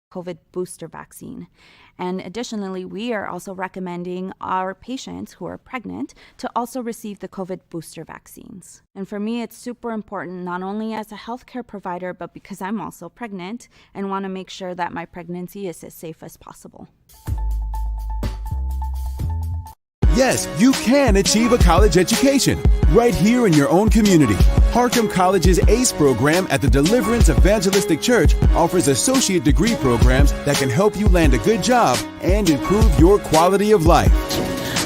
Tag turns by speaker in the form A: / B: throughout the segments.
A: COVID booster vaccine. And additionally, we are also recommending our patients who are pregnant to also receive the COVID booster vaccines. And for me, it's super important, not only as a healthcare provider, but because I'm also pregnant and want to make sure that my pregnancy is as safe as possible.
B: Yes, you can achieve a college education right here in your own community. Harcum College's ACE program at the Deliverance Evangelistic Church offers associate degree programs that can help you land a good job and improve your quality of life.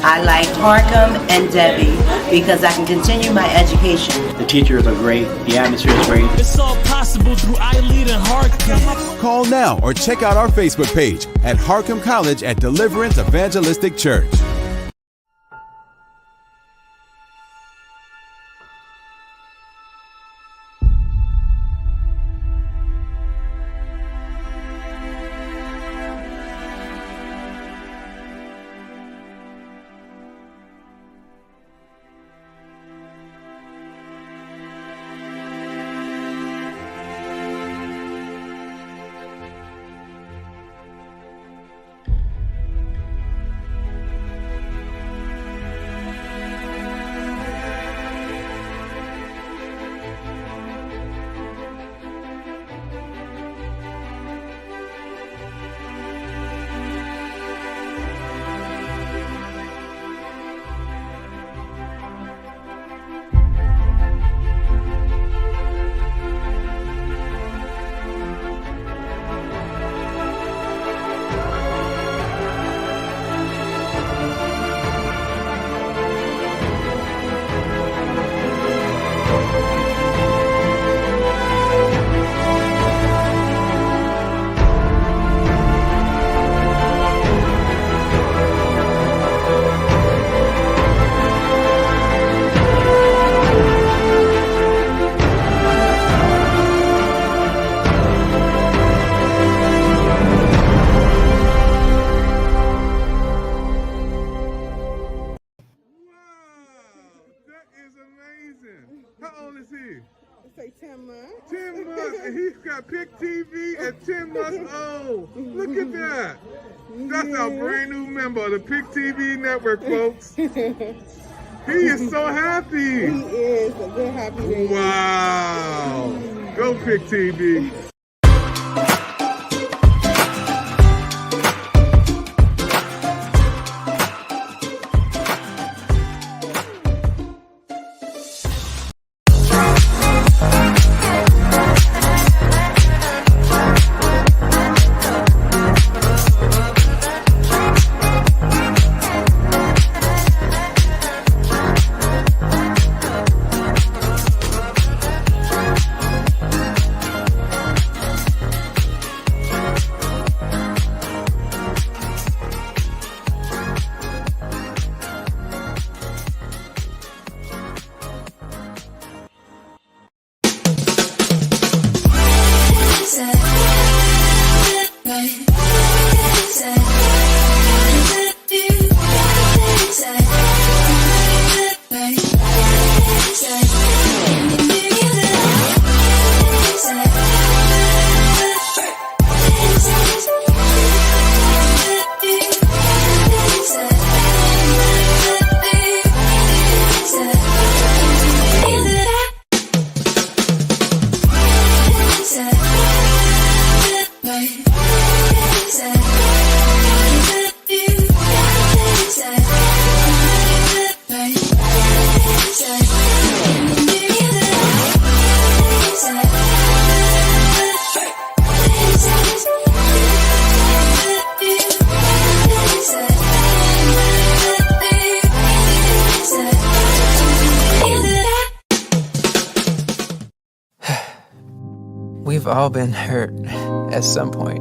C: I like Harcum and Debbie because I can continue my education.
D: The teachers are great. The atmosphere is great.
E: It's all possible through iLead and Harcum.
B: Call now or check out our Facebook page at Harcum College at Deliverance Evangelistic Church.
F: How old is he? Say 10 months. 10 months, and he's got Pick TV at 10 months old. Look at that. That's our brand new member of the Pick TV network, folks. He is so happy.
G: He is a good happy baby.
F: Wow. Go Pick TV.
H: We've all been hurt at some point,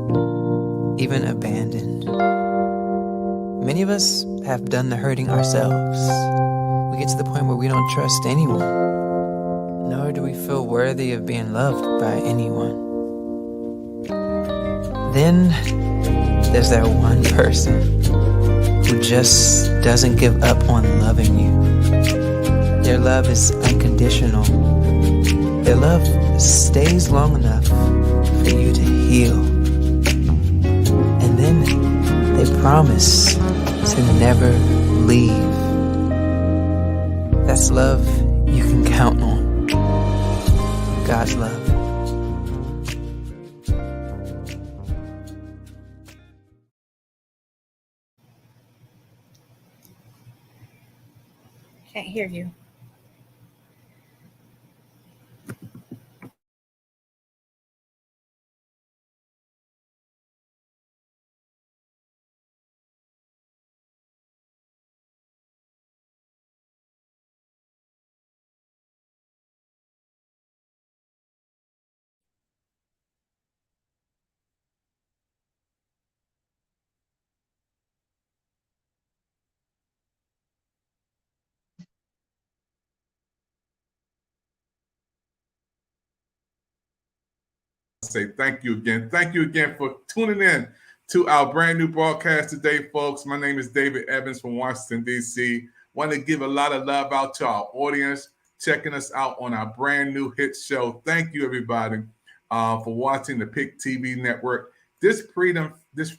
H: even abandoned. Many of us have done the hurting ourselves. We get to the point where we don't trust anyone, nor do we feel worthy of being loved by anyone. Then there's that one person who just doesn't give up on loving you. Their love is unconditional. Their love stays long enough for you to heal. promise to never leave. That's love you can count on. God's love.
I: Can't hear you.
F: Say thank you again. Thank you again for tuning in to our brand new broadcast today, folks. My name is David Evans from Washington, D.C. Want to give a lot of love out to our audience, checking us out on our brand new hit show. Thank you, everybody, for watching the PIC TV network. This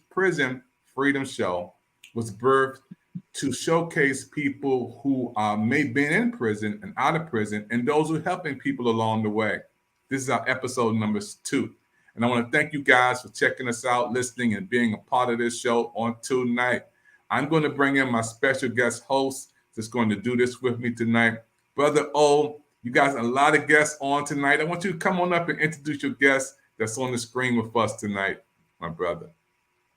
F: prison freedom show was birthed to showcase people who may have been in prison and out of prison, and those who are helping people along the way. This is our episode number 2. And I want to thank you guys for checking us out, listening, and being a part of this show on tonight. I'm going to bring in my special guest host that's going to do this with me tonight. Brother O, you guys, a lot of guests on tonight. I want you to come on up and introduce your guest that's on the screen with us tonight, my brother.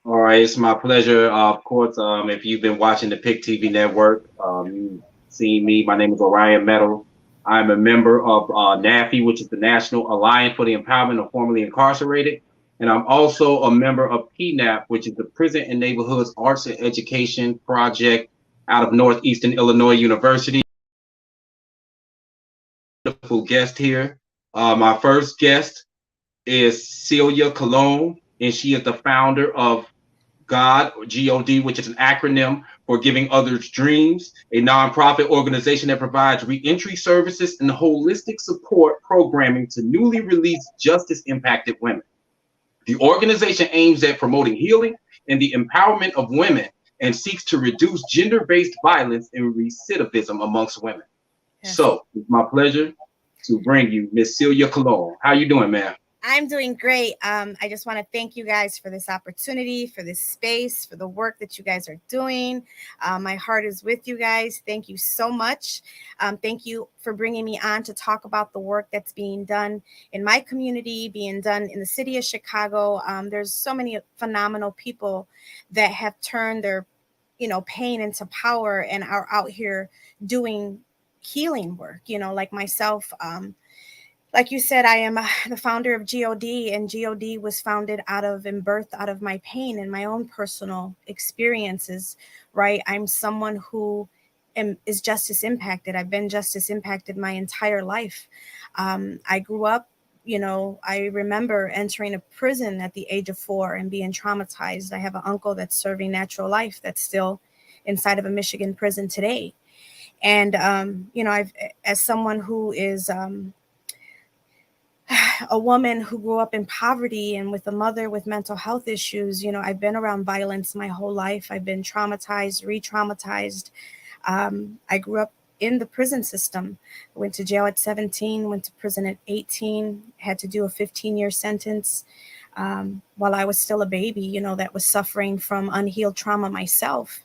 J: All right, it's my pleasure. Of course, if you've been watching the PIC TV network, you've seen me. My name is Orion Metal. I'm a member of NAFI, which is the National Alliance for the Empowerment of Formerly Incarcerated. And I'm also a member of PNAP, which is the Prison and Neighborhoods Arts and Education Project out of Northeastern Illinois University. Wonderful guest here. My first guest is Celia Colon, and she is the founder of GOD, or G-O-D, which is an acronym for Giving Others Dreams, a nonprofit organization that provides reentry services and holistic support programming to newly released justice-impacted women. The organization aims at promoting healing and the empowerment of women and seeks to reduce gender-based violence and recidivism amongst women. Yes. So it's my pleasure to bring you Miss Celia Colon. How you doing, ma'am?
I: I'm doing great. I just want to thank you guys for this opportunity, for this space, for the work that you guys are doing. My heart is with you guys. Thank you so much. Thank you for bringing me on to talk about the work that's being done in my community, being done in the city of Chicago. There's so many phenomenal people that have turned their, pain into power and are out here doing healing work, like myself. Like you said, I am the founder of GOD, and GOD was founded out of and birthed out of my pain and my own personal experiences, right? I'm someone who is justice impacted. I've been justice impacted my entire life. I grew up, I remember entering a prison at the age of 4 and being traumatized. I have an uncle that's serving natural life that's still inside of a Michigan prison today. And, I've, as someone who is, a woman who grew up in poverty and with a mother with mental health issues, I've been around violence my whole life. I've been traumatized, re-traumatized. I grew up in the prison system. Went to jail at 17, went to prison at 18, had to do a 15-year sentence while I was still a baby, that was suffering from unhealed trauma myself,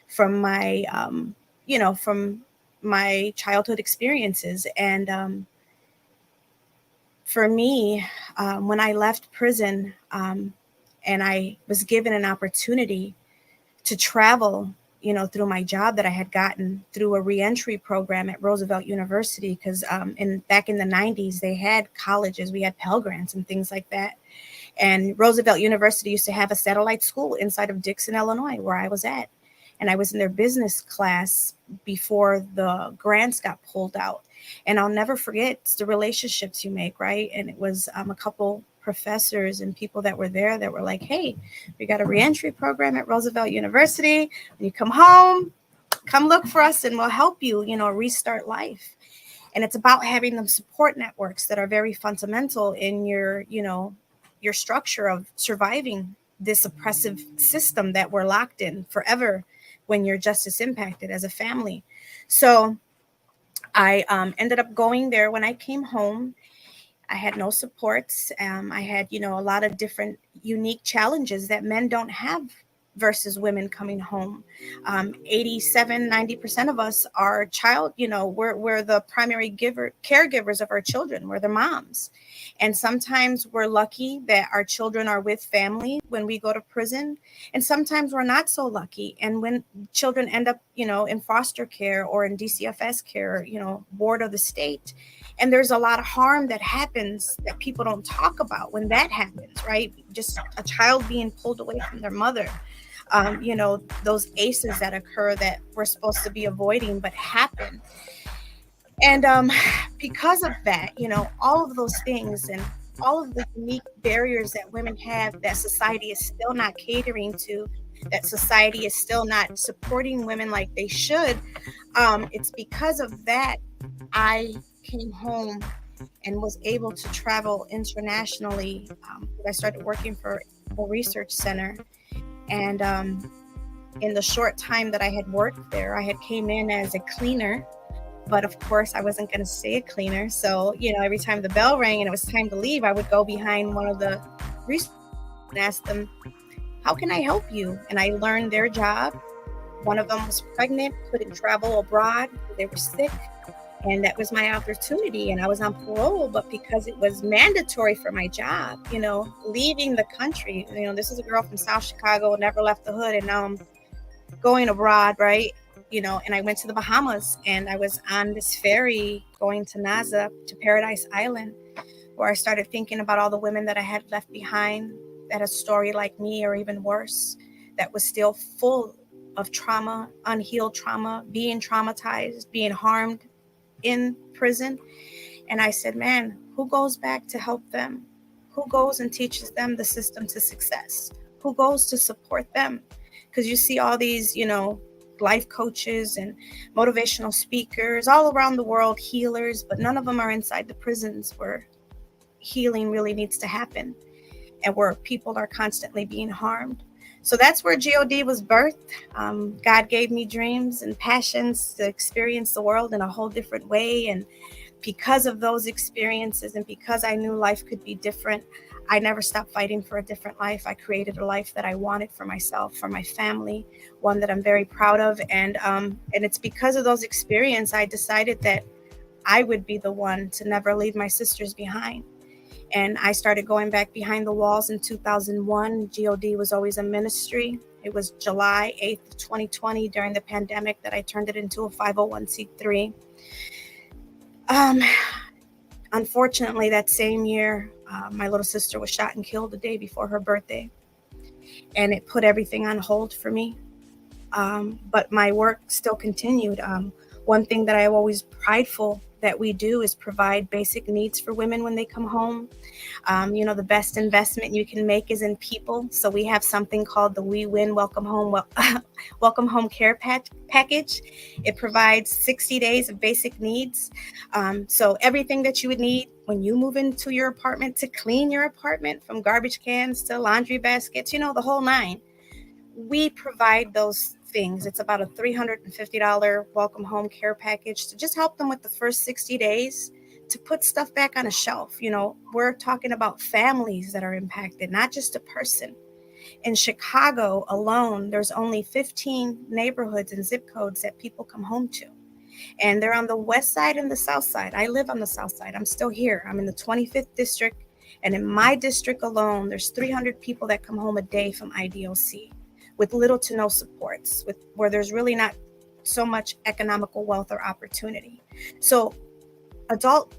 I: from my, from my childhood experiences. And for me, when I left prison and I was given an opportunity to travel, through my job that I had gotten through a reentry program at Roosevelt University, because back in the 90s, they had colleges, we had Pell Grants and things like that. And Roosevelt University used to have a satellite school inside of Dixon, Illinois, where I was at. And I was in their business class before the grants got pulled out. And I'll never forget the relationships you make, right? And it was a couple professors and people that were there that were like, hey, we got a reentry program at Roosevelt University. When you come home, come look for us and we'll help you, restart life. And it's about having them support networks that are very fundamental in your, your structure of surviving this oppressive system that we're locked in forever when you're justice impacted as a family. So I ended up going there. When I came home, I had no supports. I had, a lot of different unique challenges that men don't have versus women coming home. 90% of us are we're the primary caregivers of our children. We're the moms. And sometimes we're lucky that our children are with family when we go to prison. And sometimes we're not so lucky. And when children end up, in foster care or in DCFS care, ward of the state, and there's a lot of harm that happens that people don't talk about when that happens, right? Just a child being pulled away from their mother. Those ACEs that occur that we're supposed to be avoiding but happen. And because of that, all of those things and all of the unique barriers that women have that society is still not catering to, that society is still not supporting women like they should, it's because of that I came home and was able to travel internationally. I started working for a research center, and in the short time that I had worked there, I had came in as a cleaner, but of course I wasn't going to stay a cleaner. So, every time the bell rang and it was time to leave, I would go behind one of the research and ask them, how can I help you? And I learned their job. One of them was pregnant, couldn't travel abroad. They were sick. And that was my opportunity. And I was on parole, but because it was mandatory for my job, leaving the country, this is a girl from South Chicago, never left the hood. And now I'm going abroad, right? And I went to the Bahamas, and I was on this ferry going to Naza, to Paradise Island, where I started thinking about all the women that I had left behind that had a story like me or even worse, that was still full of trauma, unhealed trauma, being traumatized, being harmed in prison. And I said, man, who goes back to help them? Who goes and teaches them the system to success? Who goes to support them? Because you see all these, life coaches and motivational speakers all around the world, healers, but none of them are inside the prisons where healing really needs to happen and where people are constantly being harmed. So that's where GOD was birthed. God gave me dreams and passions to experience the world in a whole different way. And because of those experiences and because I knew life could be different, I never stopped fighting for a different life. I created a life that I wanted for myself, for my family, one that I'm very proud of. And it's because of those experiences I decided that I would be the one to never leave my sisters behind. And I started going back behind the walls in 2001. GOD was always a ministry. It was July 8th, 2020, during the pandemic, that I turned it into a 501c3. Unfortunately, that same year, my little sister was shot and killed the day before her birthday. And it put everything on hold for me. But my work still continued. One thing that I'm always prideful that we do is provide basic needs for women when they come home. The best investment you can make is in people. So we have something called the We Win Welcome Home Care Package. It provides 60 days of basic needs. So everything that you would need when you move into your apartment to clean your apartment, from garbage cans to laundry baskets, the whole nine. We provide those things. It's about a $350 welcome home care package to just help them with the first 60 days to put stuff back on a shelf. We're talking about families that are impacted, not just a person. In Chicago alone, there's only 15 neighborhoods and zip codes that people come home to. And they're on the west side and the south side. I live on the south side. I'm still here. I'm in the 25th district. And in my district alone, there's 300 people that come home a day from IDOC with little to no supports, where there's really not so much economical wealth or opportunity. So adult,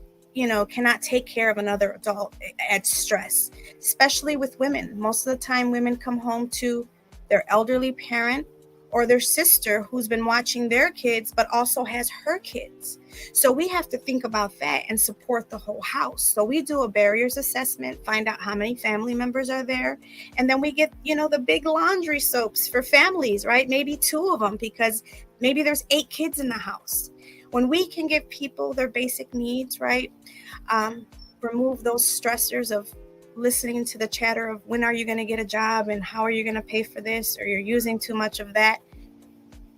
I: cannot take care of another adult at stress, especially with women. Most of the time, women come home to their elderly parent or their sister who's been watching their kids, but also has her kids. So we have to think about that and support the whole house. So we do a barriers assessment, find out how many family members are there. And then we get, the big laundry soaps for families, right? Maybe 2 of them, because maybe there's 8 kids in the house. When we can give people their basic needs, right? Remove those stressors of listening to the chatter of when are you going to get a job and how are you going to pay for this, or you're using too much of that,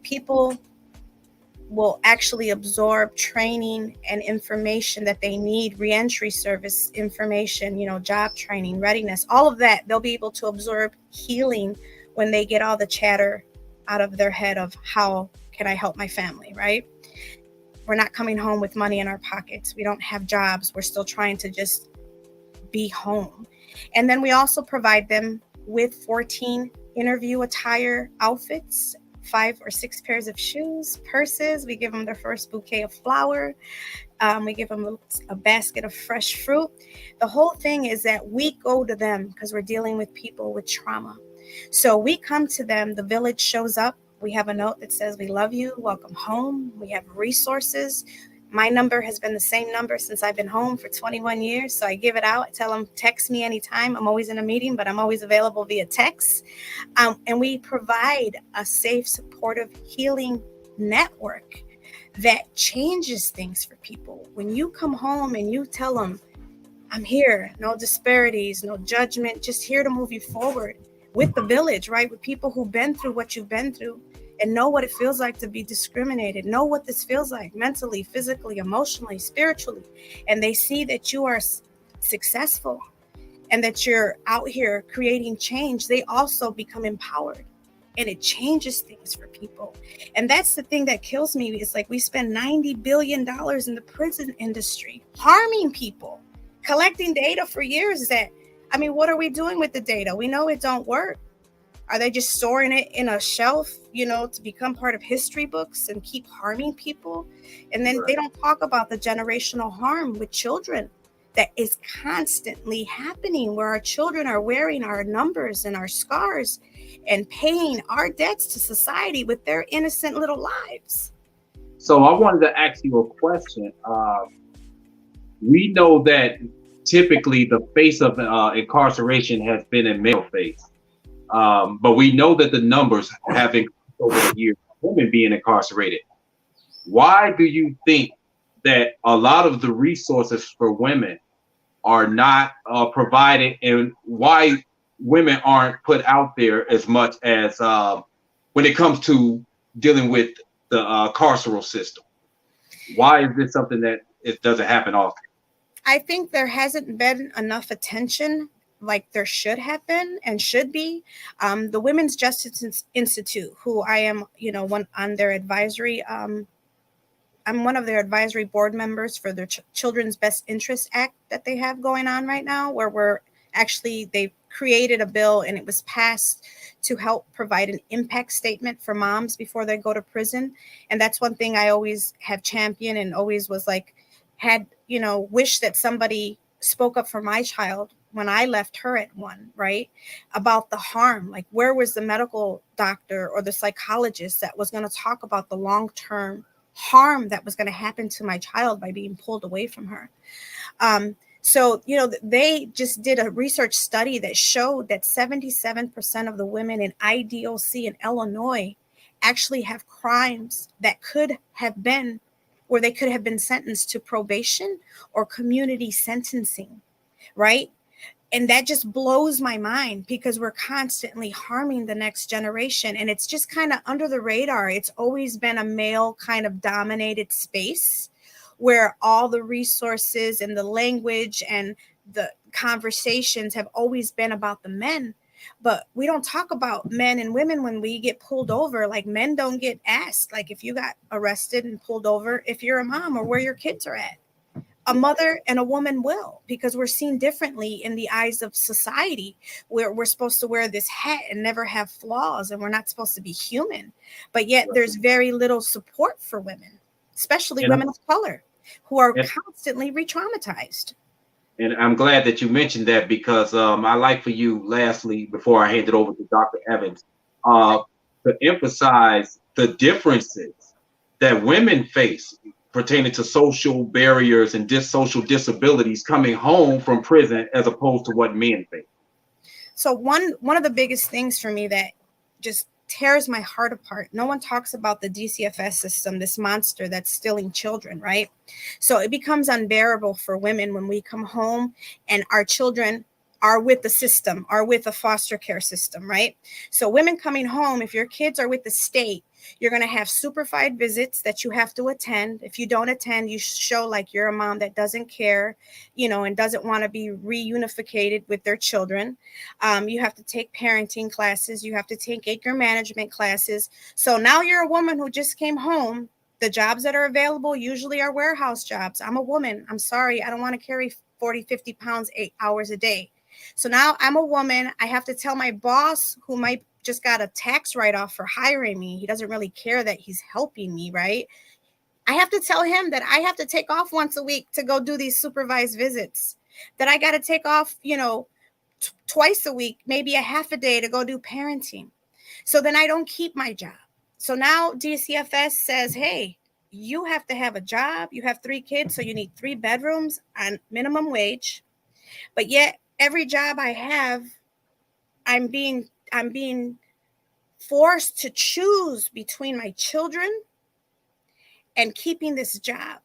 I: people will actually absorb training and information that they need, reentry service information, job training, readiness, all of that. They'll be able to absorb healing when they get all the chatter out of their head of how can I help my family, right? We're not coming home with money in our pockets. We don't have jobs. We're still trying to just be home. And then we also provide them with 14 interview attire outfits, 5 or 6 pairs of shoes, purses. We give them their first bouquet of flower. We give them a basket of fresh fruit. The whole thing is that we go to them because we're dealing with people with trauma. So we come to them, the village shows up. We have a note that says, we love you, welcome home. We have resources. My number has been the same number since I've been home for 21 years. So I give it out. I tell them, text me anytime. I'm always in a meeting, but I'm always available via text. And we provide a safe, supportive, healing network that changes things for people. When you come home and you tell them, I'm here, no disparities, no judgment, just here to move you forward with the village, right? With people who've been through what you've been through and know what it feels like to be discriminated, know what this feels like mentally, physically, emotionally, spiritually. And they see that you are successful and that you're out here creating change. They also become empowered, and it changes things for people. And that's the thing that kills me. It's like we spend $90 billion in the prison industry, harming people, collecting data for years what are we doing with the data? We know it don't work. Are they just storing it in a shelf, to become part of history books and keep harming people? And then they don't talk about the generational harm with children that is constantly happening, where our children are wearing our numbers and our scars and paying our debts to society with their innocent little lives.
J: So I wanted to ask you a question. We know that typically the face of incarceration has been a male face. But we know that the numbers have increased over the years of women being incarcerated. Why do you think that a lot of the resources for women are not provided, and why women aren't put out there as much as when it comes to dealing with the carceral system? Why is this something that it doesn't happen often?
I: I think there hasn't been enough attention like there should have been and should be. The Women's Justice Institute, who I am, one on their advisory, I'm one of their advisory board members for their Children's Best Interest Act that they have going on right now, where they created a bill and it was passed to help provide an impact statement for moms before they go to prison. And that's one thing I always have championed and always was wished that somebody spoke up for my child when I left her at one, right? About the harm, like where was the medical doctor or the psychologist that was going to talk about the long-term harm that was going to happen to my child by being pulled away from her. So they just did a research study that showed that 77% of the women in IDOC in Illinois actually have crimes that could have been, where they could have been sentenced to probation or community sentencing, right? And that just blows my mind because we're constantly harming the next generation. And it's just kind of under the radar. It's always been a male kind of dominated space where all the resources and the language and the conversations have always been about the men. But we don't talk about men and women when we get pulled over. Like men don't get asked, like if you got arrested and pulled over, if you're a mom or where your kids are at. A mother and a woman will, because we're seen differently in the eyes of society, where we're supposed to wear this hat and never have flaws, and we're not supposed to be human. But yet there's very little support for women, especially women of color, who are constantly re-traumatized.
J: And I'm glad that you mentioned that, because I like for you, lastly, before I hand it over to Dr. Evans, to emphasize the differences that women face pertaining to social barriers and social disabilities coming home from prison as opposed to what men face.
I: So one of the biggest things for me that just tears my heart apart, no one talks about the DCFS system, this monster that's stealing children, right? So it becomes unbearable for women when we come home and our children are with the system, are with a foster care system, right? So women coming home, if your kids are with the state, you're going to have supervised visits that you have to attend. If you don't attend, you show like you're a mom that doesn't care, and doesn't want to be reunificated with their children. You have to take parenting classes. You have to take anger management classes. So now you're a woman who just came home. The jobs that are available usually are warehouse jobs. I'm a woman. I'm sorry. I don't want to carry 40, 50 pounds, 8 hours a day. So now I'm a woman. I have to tell my boss, who might just got a tax write-off for hiring me. He doesn't really care that he's helping me, right? I have to tell him that I have to take off once a week to go do these supervised visits, that I got to take off, twice a week, maybe a half a day to go do parenting. So then I don't keep my job. So now DCFS says, hey, you have to have a job. You have 3 kids, so you need 3 bedrooms on minimum wage. But yet every job I have, I'm being forced to choose between my children and keeping this job.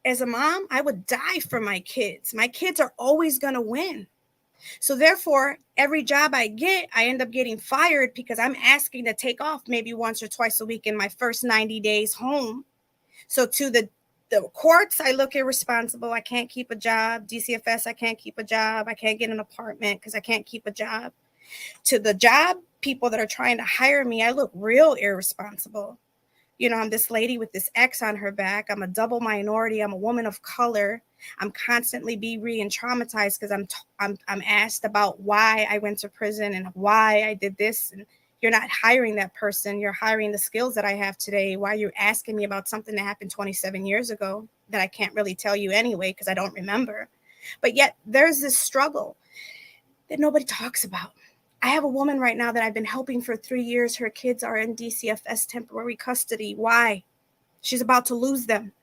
I: As a mom, I would die for my kids. My kids are always going to win. So therefore, every job I get, I end up getting fired because I'm asking to take off maybe once or twice a week in my first 90 days home. So to the courts, I look irresponsible. I can't keep a job. DCFS, I can't keep a job. I can't get an apartment because I can't keep a job. To the job people that are trying to hire me, I look real irresponsible. I'm this lady with this X on her back. I'm a double minority. I'm a woman of color. I'm constantly being re-traumatized because I'm asked about why I went to prison and why I did this. And you're not hiring that person. You're hiring the skills that I have today. Why are you asking me about something that happened 27 years ago that I can't really tell you anyway because I don't remember? But yet there's this struggle that nobody talks about. I have a woman right now that I've been helping for 3 years. Her kids are in DCFS temporary custody. Why? She's about to lose them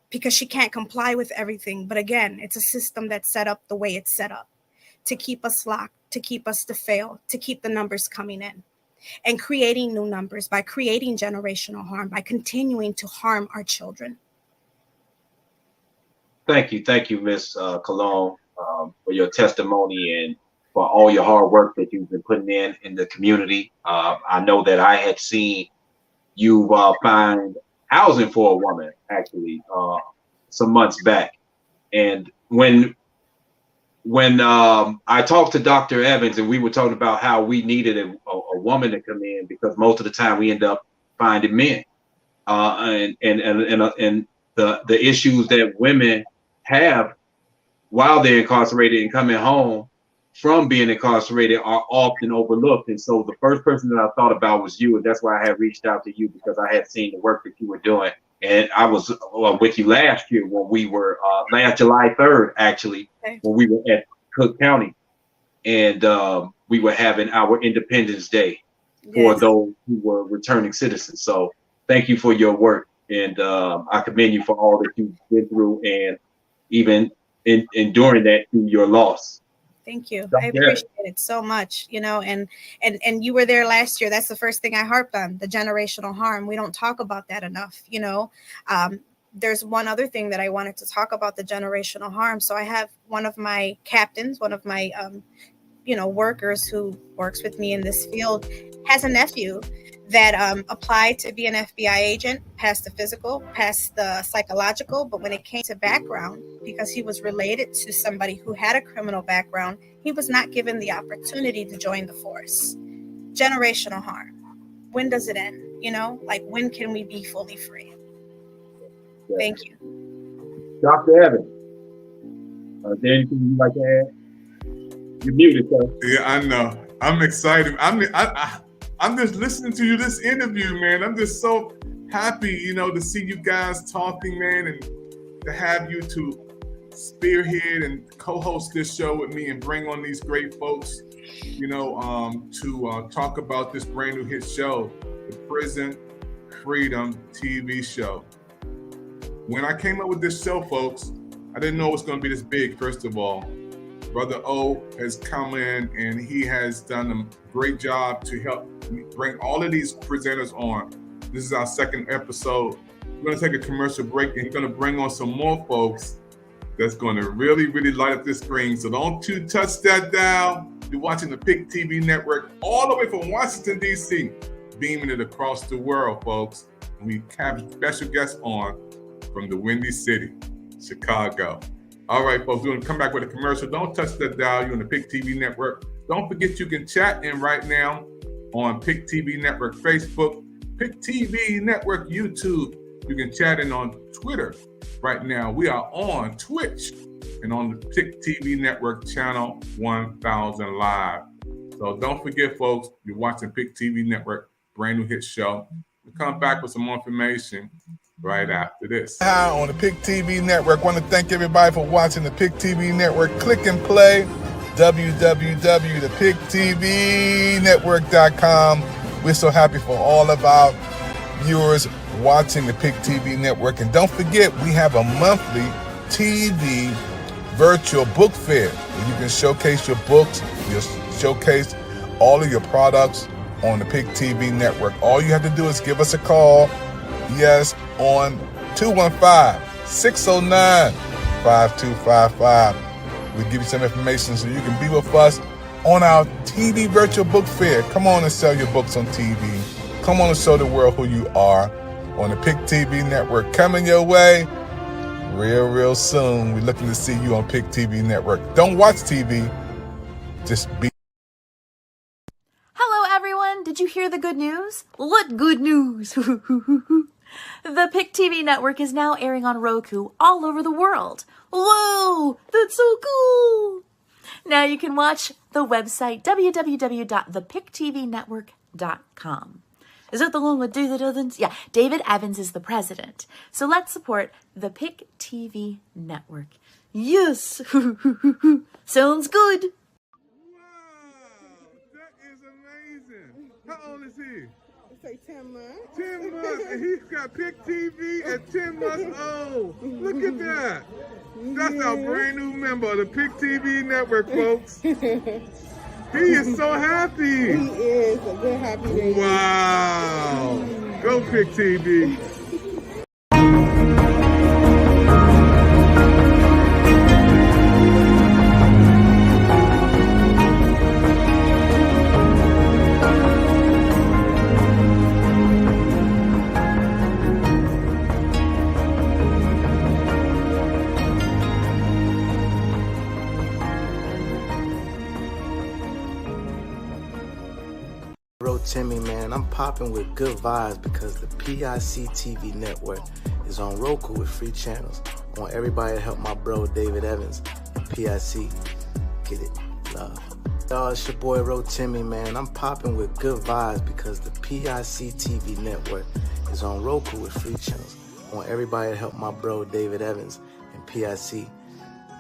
I: because she can't comply with everything. But again, it's a system that's set up the way it's set up to keep us locked, to keep us to fail, to keep the numbers coming in and creating new numbers by creating generational harm, by continuing to harm our children.
J: Thank you, Ms. Cologne, for your testimony and for all your hard work that you've been putting in the community. I know that I had seen you find housing for a woman actually some months back, and when I talked to Dr. Evans and we were talking about how we needed a woman to come in because most of the time we end up finding men, and the issues that women have while they're incarcerated and coming home from being incarcerated are often overlooked. And so the first person that I thought about was you, and that's why I had reached out to you, because I had seen the work that you were doing. And I was with you last year when we were last July 3rd, actually, when we were at Cook County, and we were having our Independence Day for those who were returning citizens. So thank you for your work, and I commend you for all that you've been through, and even enduring that through your loss.
I: Thank you. I appreciate it so much, and you were there last year. That's the first thing I harped on, the generational harm. We don't talk about that enough, There's one other thing that I wanted to talk about, the generational harm. So I have one of my captains, one of my, workers who works with me in this field, has a nephew that applied to be an FBI agent, passed the physical, passed the psychological, but when it came to background, because he was related to somebody who had a criminal background, he was not given the opportunity to join the force. Generational harm. When does it end? When can we be fully free? Thank you.
J: Dr. Evans, is there anything you'd like to add? You're muted, sir.
F: Yeah, I know. I'm excited. I'm just listening to you this interview, man. I'm just so happy, to see you guys talking, man, and to have you to spearhead and co-host this show with me and bring on these great folks, to talk about this brand new hit show, the Prison Freedom TV show. When I came up with this show, folks, I didn't know it was going to be this big, first of all. Brother O has come in and he has done a great job to help bring all of these presenters on. This is our second episode. We're going to take a commercial break and he's going to bring on some more folks that's going to really, really light up this screen. So don't you touch that dial. You're watching the PIC TV network all the way from Washington, D.C., beaming it across the world, folks. And we have special guests on from the Windy City, Chicago. All right, folks, we're going to come back with a commercial. Don't touch that dial. You're on the PIC TV network. Don't forget you can chat in right now on PIC TV Network Facebook, PIC TV Network YouTube. You can chat in on Twitter right now. We are on Twitch and on the PIC TV Network channel 1000 Live. So don't forget, folks, you're watching PIC TV Network, brand new hit show. We'll come back with some more information right after this. Hi, on the PIC TV Network. I want to thank everybody for watching the PIC TV Network. Click and play. www.thepictvnetwork.com. We're so happy for all of our viewers watching the PIC TV Network. And don't forget, we have a monthly TV virtual book fair where you can showcase your books, you showcase all of your products on the PIC TV Network. All you have to do is give us a call, yes, on 215-609-5255. We'll give you some information so you can be with us on our TV virtual book fair. Come on and sell your books on TV. Come on and show the world who you are on the PIC TV Network. Coming your way real soon. We're looking to see you on PIC TV Network. Don't watch TV. Just be.
K: Hello, everyone. Did you hear the good news? What good news? The PIC TV network is now airing on Roku all over the world. Whoa, that's so cool. Now you can watch the website www.thepictvnetwork.com. Is that the one with David Evans? Yeah, David Evans is the president. So let's support the PIC TV network. Yes. Sounds good.
F: Wow, that is amazing. How old is he?
G: Say 10 months.
F: 10 months, and he's got PIC TV at 10 months old. Look at that. That's our brand new member of the PIC TV network, folks. He is so happy.
G: He is a good happy day.
F: Wow. Go PIC TV.
L: Timmy, man, I'm popping with good vibes because the PIC TV network is on Roku with free channels. I want everybody to help my bro David Evans and PIC get it love. Y'all, it's your boy Ro Timmy, man. I'm popping with good vibes because the PIC TV network is on Roku with free channels. I want everybody to help my bro David Evans and PIC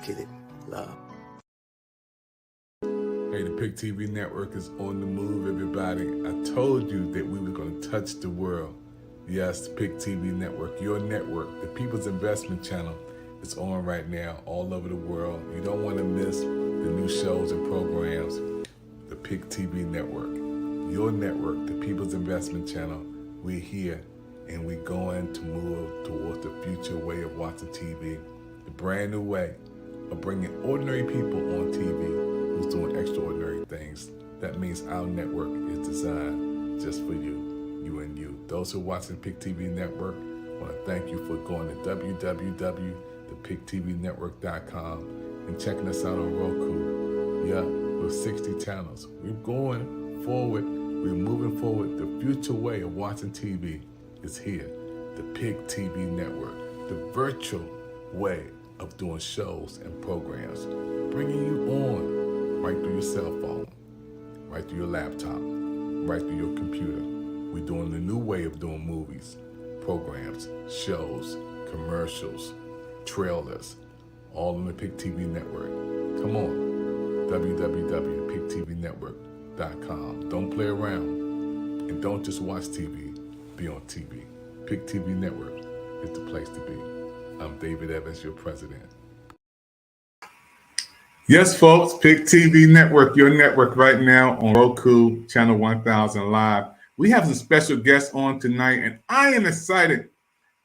L: get it love.
F: Hey, the PIC TV network is on the move, everybody. I told you that we were going to touch the world. Yes, the PIC TV network, your network, the People's Investment Channel is on right now all over the world. You don't want to miss the new shows and programs. The PIC TV network, your network, the People's Investment Channel. We're here and we're going to move towards the future way of watching TV. The brand new way of bringing ordinary people on TV who's doing extraordinary things. That means our network is designed just for you and you. Those who are watching PIC TV Network, I want to thank you for going to www.thepictvnetwork.com and checking us out on Roku. Yeah, with 60 channels. We're going forward. We're moving forward. The future way of watching TV is here. The PIC TV Network, the virtual way of doing shows and programs, bringing you on right through your cell phone, right through your laptop, right through your computer. We're doing the new way of doing movies, programs, shows, commercials, trailers, all on the PIC TV network. Come on, www.pictvnetwork.com. Don't play around and don't just watch TV, be on TV. PIC TV Network is the place to be. I'm David Evans, your president. Yes, folks, PIC TV Network, your network right now on Roku, channel 1000 Live. We have some special guests on tonight, and I am excited.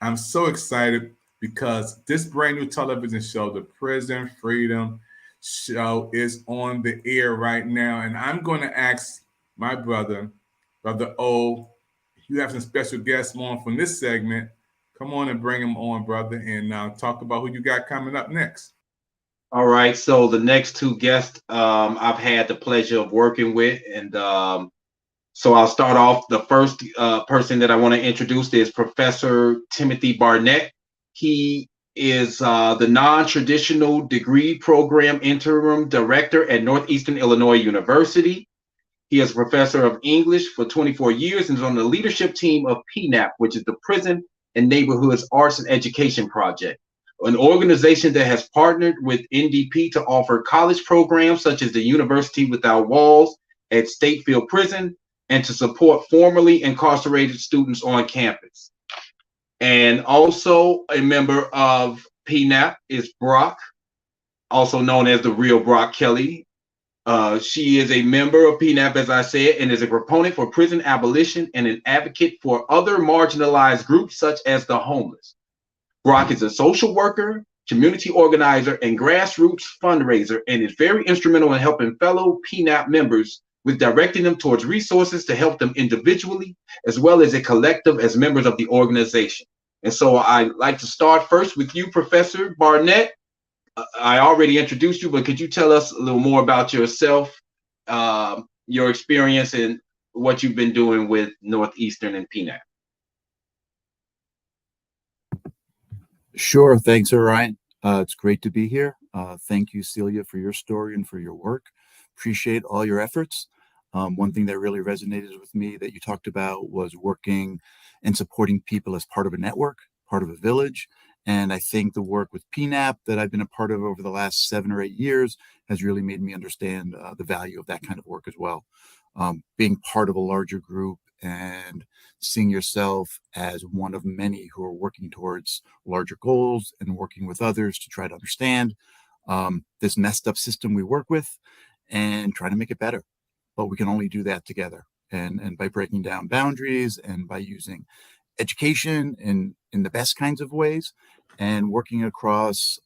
F: I'm so excited because this brand new television show, the Prison Freedom Show, is on the air right now. And I'm going to ask my brother O, you have some special guests on from this segment. Come on and bring them on, brother, and talk about who you got coming up next.
J: All right. So the next two guests I've had the pleasure of working with. And so I'll start off. The first person that I want to introduce is Professor Timothy Barnett. He is the non-traditional degree program interim director at Northeastern Illinois University. He is a professor of English for 24 years and is on the leadership team of PNAP, which is the Prison and Neighborhoods Arts and Education Project, an organization that has partnered with NDP to offer college programs such as the University Without Walls at Statefield Prison and to support formerly incarcerated students on campus. And also a member of PNAP is Brock, also known as the real Brock Kelly. She is a member of PNAP, as I said, and is a proponent for prison abolition and an advocate for other marginalized groups such as the homeless. Brock is a social worker, community organizer, and grassroots fundraiser, and is very instrumental in helping fellow PNAP members with directing them towards resources to help them individually, as well as a collective as members of the organization. And so I'd like to start first with you, Professor Barnett. I already introduced you, but could you tell us a little more about yourself, your experience, and what you've been doing with Northeastern and PNAP?
M: Sure. Thanks, Orion. It's great to be here. Thank you, Celia, for your story and for your work. Appreciate all your efforts. One thing that really resonated with me that you talked about was working and supporting people as part of a network, part of a village. And I think the work with PNAP that I've been a part of over the last 7 or 8 years has really made me understand the value of that kind of work as well. Being part of a larger group and seeing yourself as one of many who are working towards larger goals and working with others to try to understand this messed up system we work with and try to make it better. But we can only do that together and by breaking down boundaries and by using education in the best kinds of ways and working across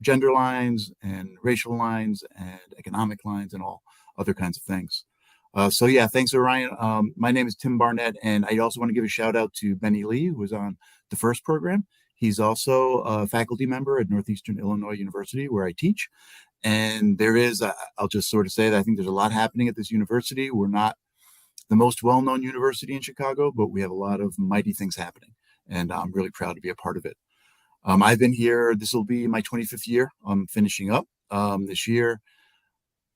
M: gender lines and racial lines and economic lines and all other kinds of things. So yeah, thanks, Orion. My name is Tim Barnett, and I also want to give a shout out to Benny Lee, who was on the first program. He's also a faculty member at Northeastern Illinois University, where I teach. And there is, I'll just sort of say that I think there's a lot happening at this university. We're not the most well-known university in Chicago, but we have a lot of mighty things happening, and I'm really proud to be a part of it. I've been here, this will be my 25th year. I'm finishing up this year.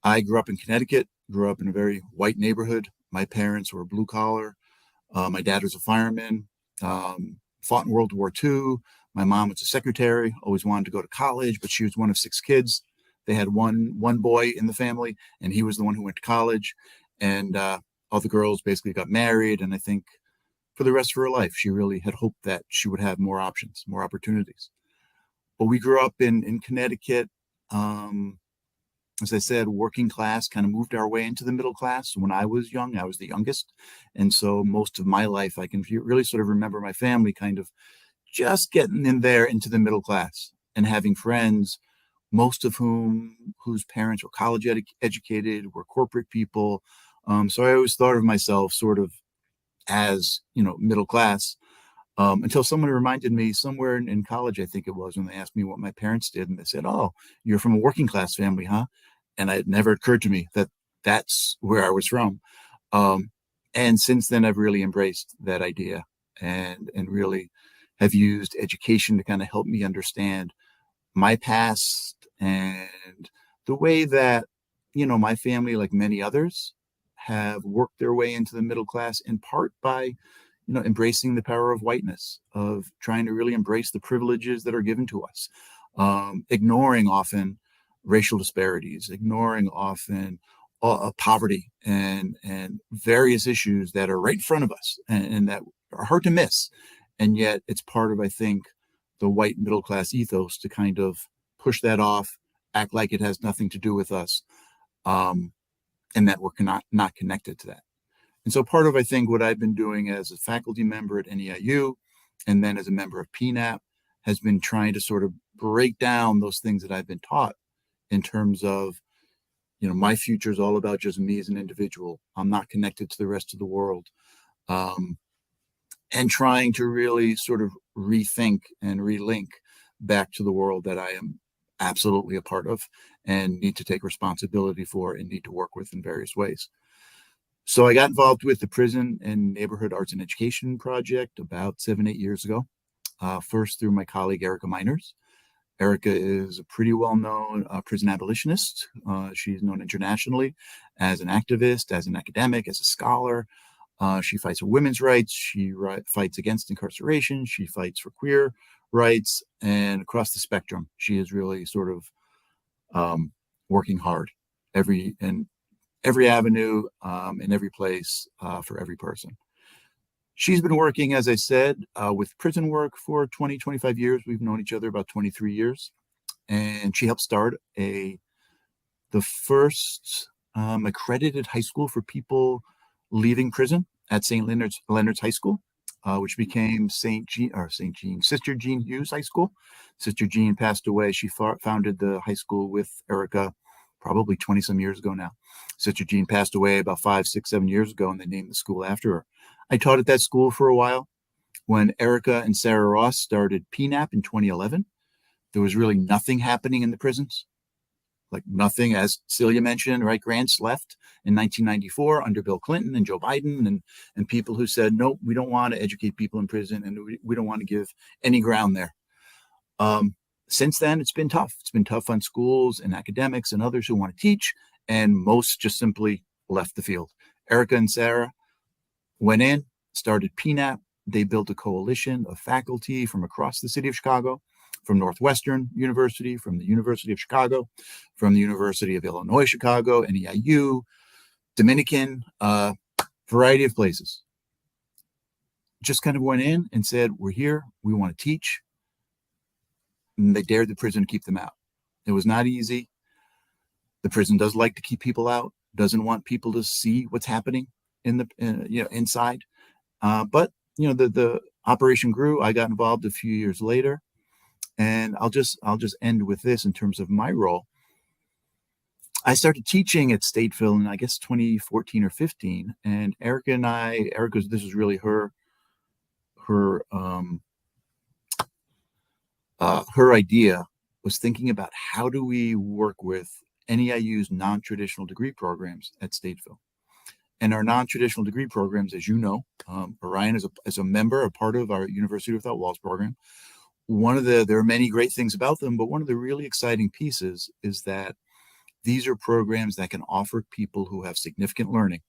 M: I grew up in Connecticut, grew up in a very white neighborhood. My parents were blue collar. My dad was a fireman, fought in World War II. My mom was a secretary, always wanted to go to college, but she was one of 6 kids. They had one boy in the family, and he was the one who went to college. And all the girls basically got married. And I think for the rest of her life, she really had hoped that she would have more options, more opportunities. But we grew up in Connecticut. As I said, working class, kind of moved our way into the middle class. When I was young, I was the youngest. And so most of my life, I can really sort of remember my family kind of just getting in there into the middle class and having friends, most of whose parents were college educated, were corporate people. So I always thought of myself sort of as, middle class, until someone reminded me somewhere in college, I think it was, when they asked me what my parents did. And they said, "Oh, you're from a working class family, huh?" And it never occurred to me that that's where I was from. And since then, I've really embraced that idea and really have used education to kind of help me understand my past and the way that, my family, like many others, have worked their way into the middle class, in part by, embracing the power of whiteness, of trying to really embrace the privileges that are given to us, ignoring often racial disparities, ignoring often poverty and various issues that are right in front of us and that are hard to miss. And yet it's part of, I think, the white middle class ethos to kind of push that off, act like it has nothing to do with us, and that we're not connected to that. And so part of, I think, what I've been doing as a faculty member at NEIU and then as a member of PNAP has been trying to sort of break down those things that I've been taught in terms of, my future is all about just me as an individual. I'm not connected to the rest of the world. And trying to really sort of rethink and relink back to the world that I am absolutely a part of and need to take responsibility for and need to work with in various ways. So I got involved with the Prison and Neighborhood Arts and Education Project about 7-8 years ago, first through my colleague Erica Miners. Erica is a pretty well-known prison abolitionist. She's known internationally as an activist, as an academic, as a scholar. She fights for women's rights. She fights against incarceration. She fights for queer rights, and across the spectrum, she is really sort of working hard in every avenue, in every place, for every person. She's been working, as I said, with prison work for 20, 25 years. We've known each other about 23 years. And she helped start the first accredited high school for people leaving prison at St. Leonard's High School, which became Sister Jean Hughes High School. Sister Jean passed away. She founded the high school with Erica probably 20 some years ago now. Sister Jean passed away about 5, 6, 7 years ago, and they named the school after her. I taught at that school for a while. When Erica and Sarah Ross started PNAP in 2011, there was really nothing happening in the prisons. Like nothing, as Celia mentioned, right? Grants left in 1994 under Bill Clinton and Joe Biden and people who said, no, we don't want to educate people in prison and we don't want to give any ground there. Since then, it's been tough. It's been tough on schools and academics and others who want to teach, and most just simply left the field. Erica and Sarah went in, started PNAP. They built a coalition of faculty from across the city of Chicago, from Northwestern University, from the University of Chicago, from the University of Illinois, Chicago, NEIU, Dominican, variety of places. Just kind of went in and said, we're here, we want to teach. And they dared the prison to keep them out. It was not easy. The prison does like to keep people out, doesn't want people to see what's happening inside. But the operation grew. I got involved a few years later, and I'll just end with this in terms of my role. I started teaching at Stateville in, I guess, 2014 or 15, and Erica's, this was really her idea, was thinking about how do we work with NEIU's non-traditional degree programs at Stateville. And our non-traditional degree programs, as you know, Orion is a member, a part of our University Without Walls program. There are many great things about them, but one of the really exciting pieces is that these are programs that can offer people who have significant learning,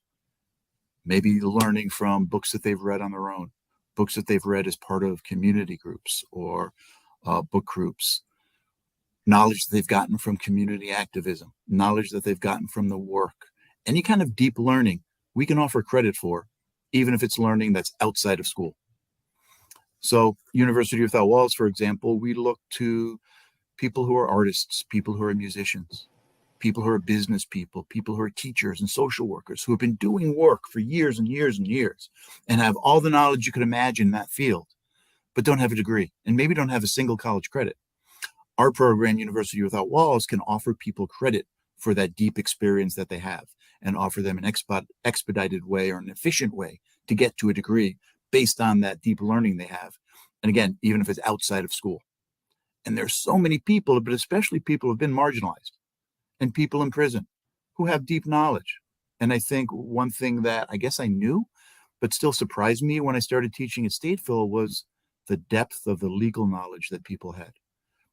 M: maybe learning from books that they've read on their own, books that they've read as part of community groups or book groups, knowledge that they've gotten from community activism, knowledge that they've gotten from the work, any kind of deep learning we can offer credit for, even if it's learning that's outside of school. So University Without Walls, for example, we look to people who are artists, people who are musicians, people who are business people who are teachers and social workers who have been doing work for years and years and years and have all the knowledge you could imagine in that field, but don't have a degree and maybe don't have a single college credit. Our program, University Without Walls, can offer people credit for that deep experience that they have and offer them an expedited way or an efficient way to get to a degree based on that deep learning they have. And again, even if it's outside of school. And there's so many people, but especially people who have been marginalized and people in prison who have deep knowledge. And I think one thing that I guess I knew, but still surprised me when I started teaching at Stateville was the depth of the legal knowledge that people had.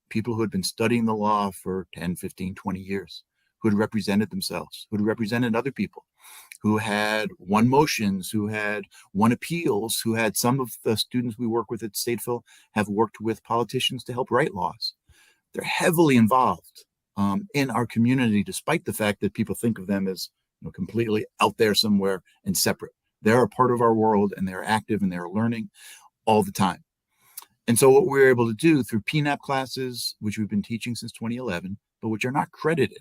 M: People who had been studying the law for 10, 15, 20 years, who had represented themselves, who had represented other people, who had won motions, who had won appeals, who had some of the students we work with at Stateville have worked with politicians to help write laws. They're heavily involved in our community, despite the fact that people think of them as completely out there somewhere and separate. They're a part of our world and they're active and they're learning all the time. And so what we're able to do through PNAP classes, which we've been teaching since 2011, but which are not credited,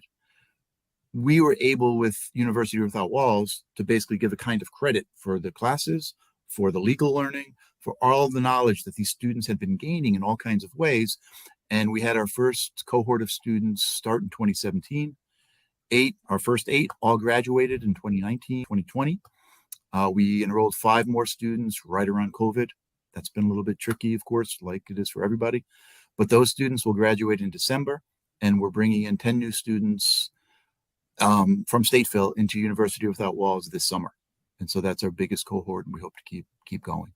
M: we were able with University Without Walls to basically give a kind of credit for the classes, for the legal learning, for all the knowledge that these students had been gaining in all kinds of ways. And we had our first cohort of students start in 2017. Our first 8 all graduated in 2019, 2020. We enrolled 5 more students right around COVID. That's been a little bit tricky, of course, like it is for everybody. But those students will graduate in December, and we're bringing in 10 new students from Stateville into University Without Walls this summer. And so that's our biggest cohort, and we hope to keep going.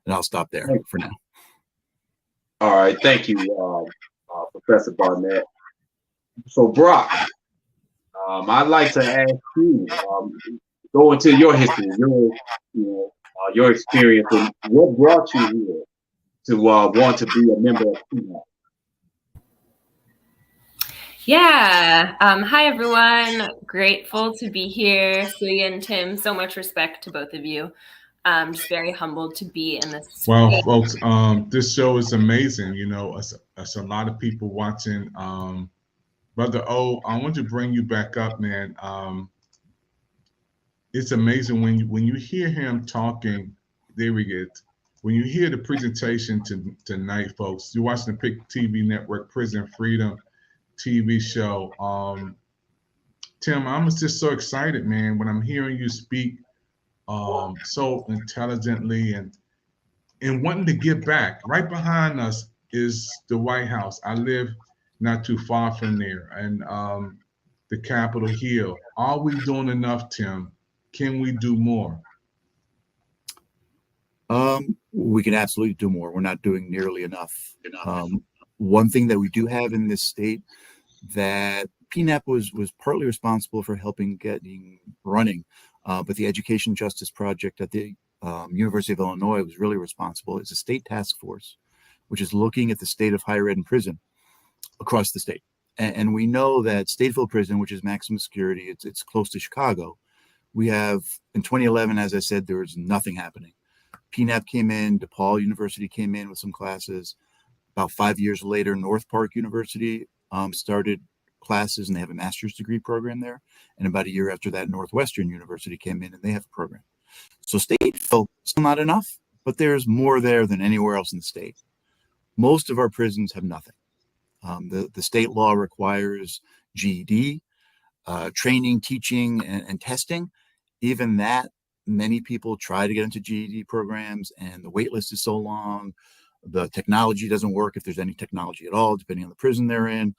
M: And I'll stop there for now.
J: All right, thank you, Professor Barnett. So, Brock, I'd like to ask you, go into your history, your experience, and what brought you here to want to be a member of PNAP.
N: Yeah. Hi, everyone. Grateful to be here. Celia and Tim, so much respect to both of you. Just very humbled to be in this.
F: Well, folks, this show is amazing. You know, it's a lot of people watching. Brother O, I want to bring you back up, man. It's amazing when you hear him talking. There we get. When you hear the presentation tonight, folks, you're watching the PIC TV Network Prison Freedom TV show. Tim, I'm just so excited, man, when I'm hearing you speak so intelligently and wanting to give back. Right behind us is the White House. I live not too far from there, and the Capitol Hill. Are we doing enough, Tim? Can we do more?
M: We can absolutely do more. We're not doing nearly enough. One thing that we do have in this state that PNAP was partly responsible for getting running, but the Education Justice Project at the University of Illinois was really responsible. It's a state task force, which is looking at the state of higher ed and prison across the state. And we know that Stateville Prison, which is maximum security, it's close to Chicago. We have, in 2011, as I said, there was nothing happening. PNAP came in, DePaul University came in with some classes. About 5 years later, North Park University started classes, and they have a master's degree program there. And about a year after that, Northwestern University came in, and they have a program. So Stateville, still not enough, but there's more there than anywhere else in the state. Most of our prisons have nothing. The state law requires GED, training, teaching, and testing. Even that, many people try to get into GED programs, and the wait list is so long. The technology doesn't work, if there's any technology at all, depending on the prison they're in.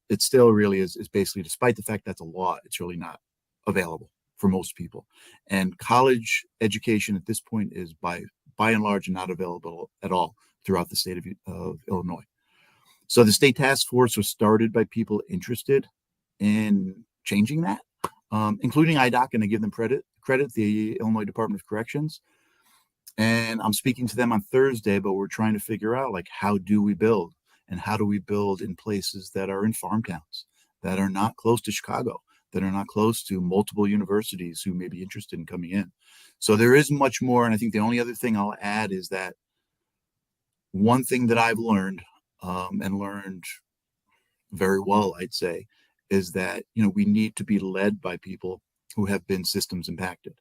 M: It still really is basically, despite the fact that's a law, it's really not available for most people. And college education at this point is by and large not available at all throughout the state of Illinois. So the state task force was started by people interested in changing that, including IDOC, and I give them credit, the Illinois Department of Corrections. And I'm speaking to them on Thursday, but we're trying to figure out, like, how do we build, and how do we build in places that are in farm towns, that are not close to Chicago, that are not close to multiple universities who may be interested in coming in. So there is much more. And I think the only other thing I'll add is that one thing that I've learned, and learned very well, I'd say, is that, we need to be led by people who have been systems impacted.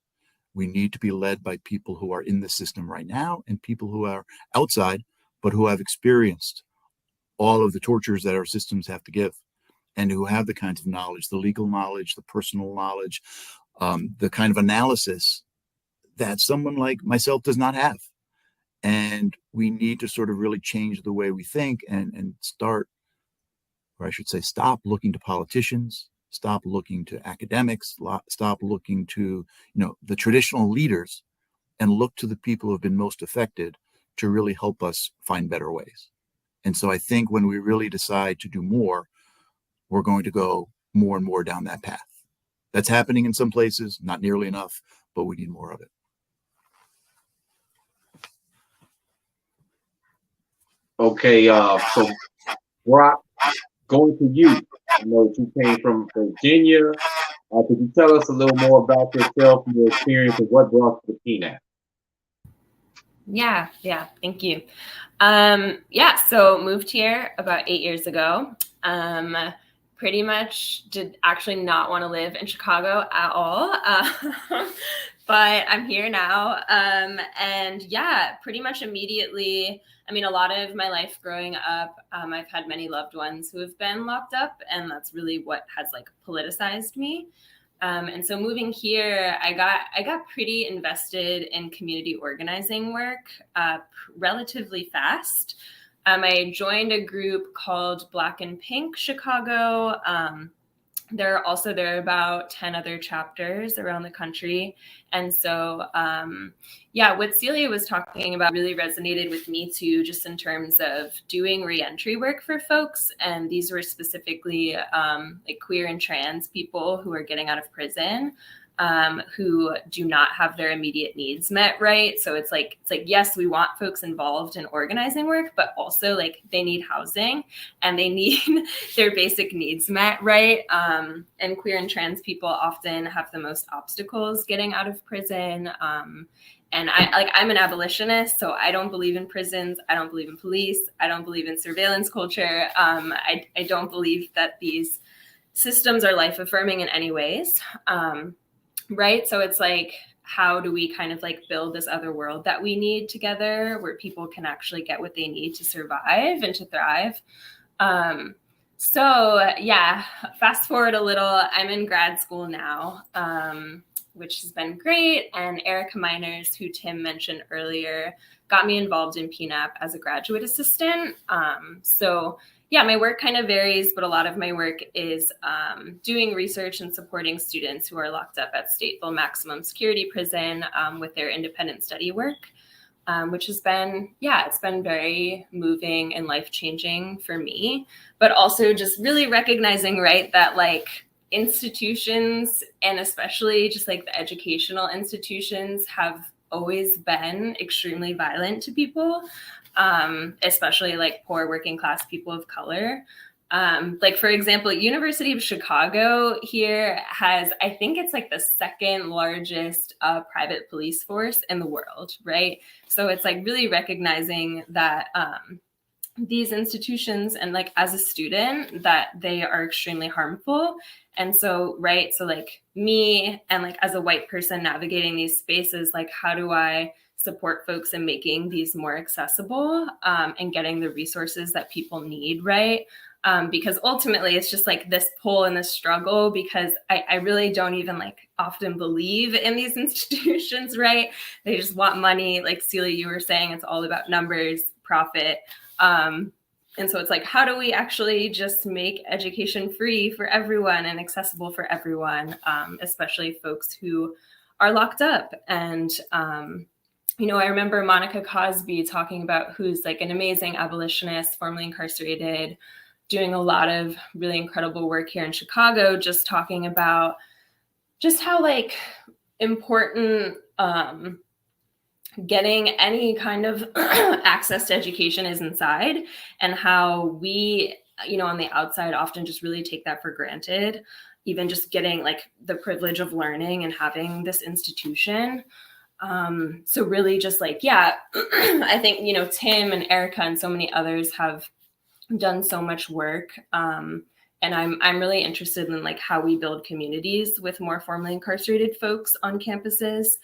M: We need to be led by people who are in the system right now, and people who are outside, but who have experienced all of the tortures that our systems have to give, and who have the kinds of knowledge, the legal knowledge, the personal knowledge, the kind of analysis that someone like myself does not have. And we need to sort of really change the way we think and start, or I should say, stop looking to politicians, stop looking to academics, stop looking to, the traditional leaders, and look to the people who have been most affected to really help us find better ways. And so I think when we really decide to do more, we're going to go more and more down that path. That's happening in some places, not nearly enough, but we need more of it.
J: Okay, so Brock, going to you. I know that you came from Virginia. Could you tell us a little more about yourself and your experience and what brought you to PNAP?
N: Yeah, thank you. So moved here about 8 years ago. Pretty much did actually not want to live in Chicago at all. but I'm here now. And yeah, pretty much immediately, I mean, a lot of my life growing up, I've had many loved ones who have been locked up, and that's really what has like politicized me. And so moving here, I got pretty invested in community organizing work relatively fast. I joined a group called Black and Pink Chicago. There are about 10 other chapters around the country. And so, what Celia was talking about really resonated with me too, just in terms of doing reentry work for folks. And these were specifically like queer and trans people who are getting out of prison, who do not have their immediate needs met, right? So it's like, yes, we want folks involved in organizing work, but also like they need housing and they need their basic needs met, right? And queer and trans people often have the most obstacles getting out of prison. And I'm an abolitionist, so I don't believe in prisons. I don't believe in police. I don't believe in surveillance culture. I don't believe that these systems are life affirming in any ways. Right. So it's like, how do we kind of like build this other world that we need together where people can actually get what they need to survive and to thrive? Fast forward a little, I'm in grad school now, which has been great. And Erica Miners, who Tim mentioned earlier, got me involved in PNAP as a graduate assistant. My work kind of varies, but a lot of my work is doing research and supporting students who are locked up at Stateville Maximum Security Prison with their independent study work, which has been, it's been very moving and life-changing for me, but also just really recognizing, right, that like institutions, and especially just like the educational institutions, have always been extremely violent to people. Especially like poor working class people of color. Like for example, University of Chicago here has, I think it's like the second largest private police force in the world, right? So it's like really recognizing that these institutions, and like as a student, that they are extremely harmful. And so, right, so like me and like as a white person navigating these spaces, like how do I support folks in making these more accessible and getting the resources that people need, right? Because ultimately it's just like this pull and this struggle, because I really don't even like often believe in these institutions, right? They just want money. Like Celia, you were saying, it's all about numbers, profit. And so it's like, how do we actually just make education free for everyone and accessible for everyone, especially folks who are locked up? And I remember Monica Cosby talking about, who's like an amazing abolitionist, formerly incarcerated, doing a lot of really incredible work here in Chicago, just talking about just how like important getting any kind of access to education is inside, and how we, on the outside often just really take that for granted, even just getting like the privilege of learning and having this institution. So really just like, I think, Tim and Erica and so many others have done so much work. And I'm really interested in like how we build communities with more formerly incarcerated folks on campuses,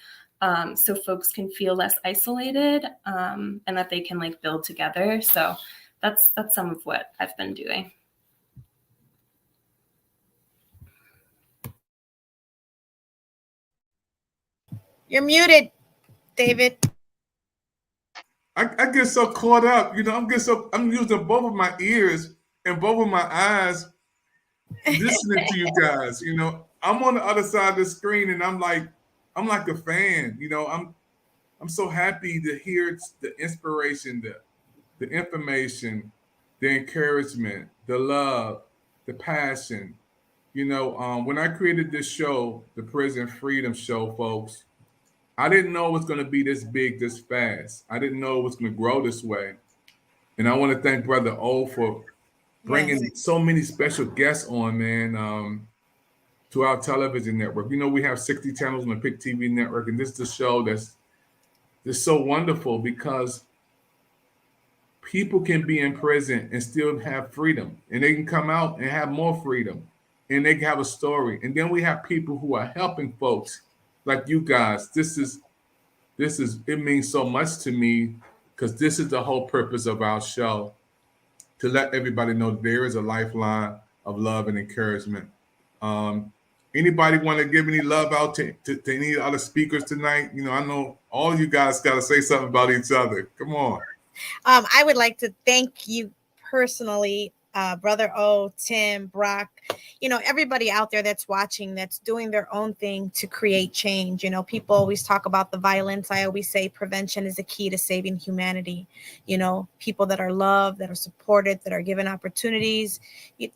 N: so folks can feel less isolated, and that they can like build together. So that's some of what I've been doing.
I: You're muted, David.
F: I get so caught up, I'm using both of my ears and both of my eyes listening to you guys. I'm on the other side of the screen and I'm like a fan. I'm so happy to hear the inspiration, the information, the encouragement, the love, the passion. When I created this show, the Prison Freedom Show, folks, I didn't know it was going to be this big, this fast. I didn't know it was going to grow this way. And I want to thank Brother O for bringing so many special guests on, man, to our television network. We have 60 channels on the PIC TV network, and this is a show that's so wonderful because people can be in prison and still have freedom, and they can come out and have more freedom, and they can have a story. And then we have people who are helping folks like you guys. This is it means so much to me because this is the whole purpose of our show, to let everybody know there is a lifeline of love and encouragement. Um, Anybody want to give any love out to any other speakers tonight? I know all you guys got to say something about each other. Come on.
I: I would like to thank you personally, Brother O, Tim, Brock, everybody out there that's watching, that's doing their own thing to create change. People always talk about the violence. I always say prevention is the key to saving humanity. People that are loved, that are supported, that are given opportunities,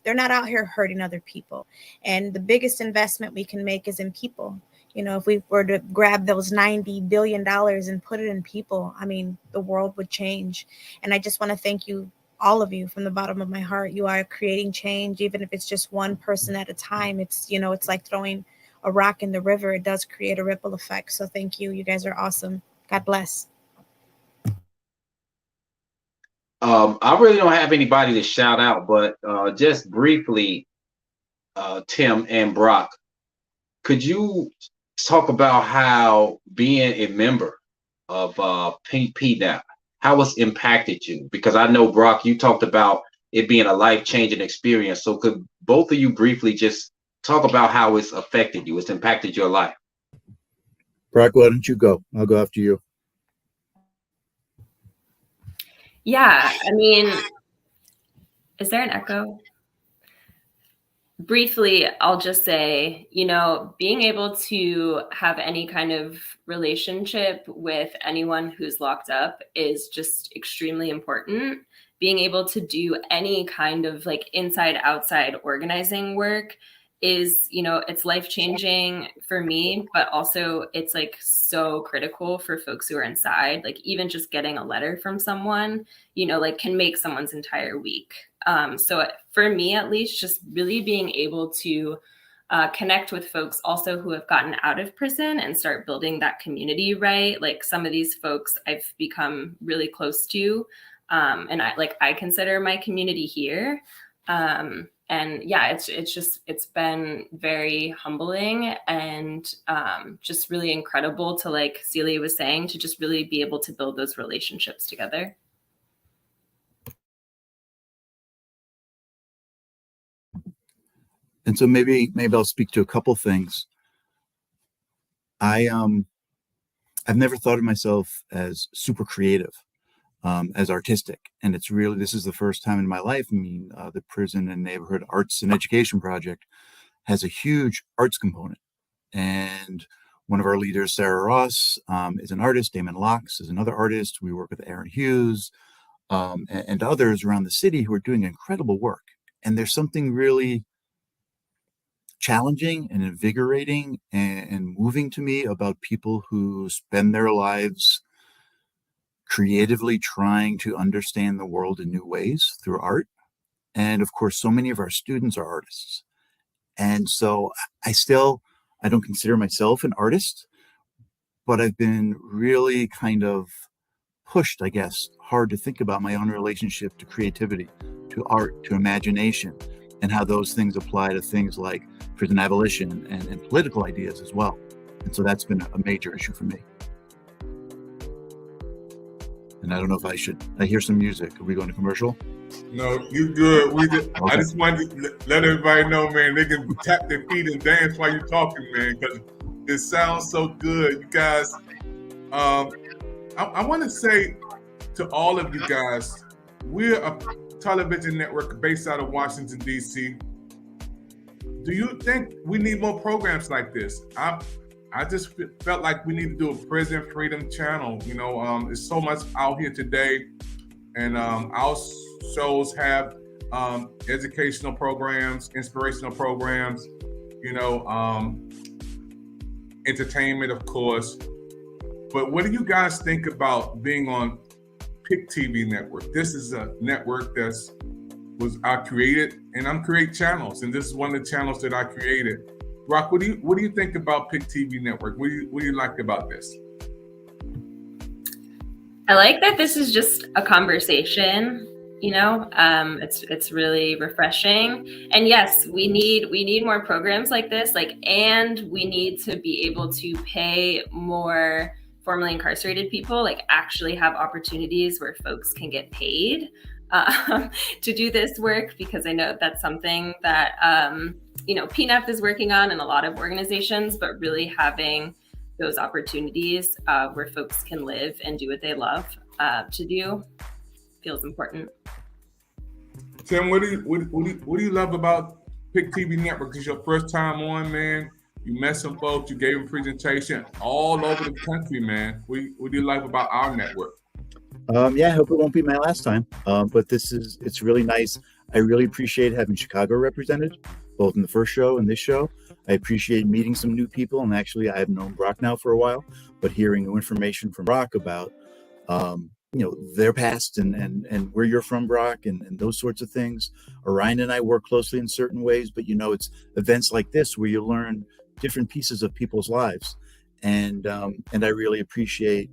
I: they're not out here hurting other people. And the biggest investment we can make is in people. If we were to grab those $90 billion and put it in people, the world would change. And I just want to thank you, all of you, from the bottom of my heart. You are creating change, even if it's just one person at a time. It's like throwing a rock in the river. It does create a ripple effect. So thank you. You guys are awesome. God bless.
J: I really don't have anybody to shout out, but just briefly, Tim and Brock, could you talk about how being a member of PNAP, how it's impacted you? Because I know, Brock, you talked about it being a life-changing experience. So could both of you briefly just talk about how it's affected you, it's impacted your life?
M: Brock, why don't you go? I'll go after you.
N: Yeah, is there an echo? Briefly, I'll just say, being able to have any kind of relationship with anyone who's locked up is just extremely important. Being able to do any kind of inside outside organizing work is, it's life-changing for me, but also it's so critical for folks who are inside. Even just getting a letter from someone, can make someone's entire week. So for me, at least, just really being able to connect with folks also who have gotten out of prison and start building that community, right? Some of these folks I've become really close to, and I consider my community here. And yeah, it's been very humbling and just really incredible to, like Celia was saying, to just really be able to build those relationships together.
M: And so maybe I'll speak to a couple things. I've never thought of myself as super creative, as artistic, and this is the first time in my life. The Prison and Neighborhood Arts and Education Project has a huge arts component, and one of our leaders, Sarah Ross, is an artist. Damon Locks is another artist. We work with Aaron Hughes and others around the city who are doing incredible work. And there's something really challenging and invigorating and moving to me about people who spend their lives creatively trying to understand the world in new ways through art. And of course, so many of our students are artists. And so I don't consider myself an artist, but I've been really kind of pushed, I guess, hard to think about my own relationship to creativity, to art, to imagination, and how those things apply to things like prison abolition and political ideas as well. And so that's been a major issue for me. And I don't know if I hear some music. Are we going to commercial?
F: No, you good.
M: Okay.
F: I just wanted to let everybody know, man, they can tap their feet and dance while you're talking, man, because it sounds so good. You guys, I want to say to all of you guys, we're a television network based out of Washington, D.C. Do you think we need more programs like this? I just felt like we need to do a prison freedom channel. There's so much out here today, and our shows have educational programs, inspirational programs, entertainment, of course. But what do you guys think about being on PIC TV network? This is a network I created, and I'm create channels, and this is one of the channels that I created. Rock, what do you think about PIC TV network? What do you like about this?
N: I like that this is just a conversation. It's really refreshing. And yes, we need more programs like this, and we need to be able to pay more formerly incarcerated people, actually have opportunities where folks can get paid to do this work, because I know that's something that PNAP is working on and a lot of organizations, but really having those opportunities where folks can live and do what they love to do feels important.
F: Tim, what do you love about Pick TV Network? This is your first time on, man. You met some folks. You gave a presentation all over the country, man. What do you like about our network?
M: Yeah, I hope it won't be my last time. But it's really nice. I really appreciate having Chicago represented, both in the first show and this show. I appreciate meeting some new people, and actually, I've known Brock now for a while, but hearing new information from Brock about, their past and where you're from, Brock, and those sorts of things. Orion and I work closely in certain ways, but it's events like this where you learn different pieces of people's lives, and I really appreciate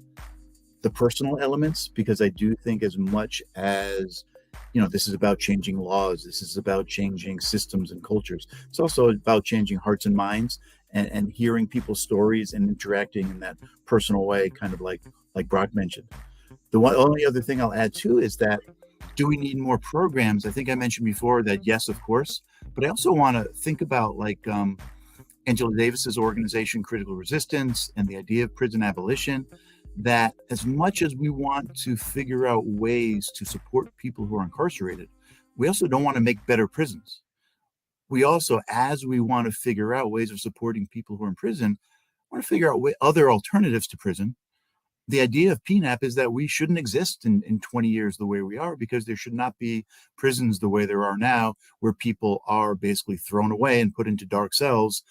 M: the personal elements, because I do think as much as this is about changing laws, this is about changing systems and cultures, it's also about changing hearts and minds, and hearing people's stories and interacting in that personal way, kind of like Brock mentioned. The only other thing I'll add too is that, do we need more programs? I think I mentioned before that yes, of course, but I also want to think about Angela Davis's organization Critical Resistance and the idea of prison abolition, that as much as we want to figure out ways to support people who are incarcerated, we also don't want to make better prisons. We also, as we want to figure out ways of supporting people who are in prison, want to figure out other alternatives to prison. The idea of PNAP is that we shouldn't exist in 20 years the way we are, because there should not be prisons the way there are now, where people are basically thrown away and put into dark cells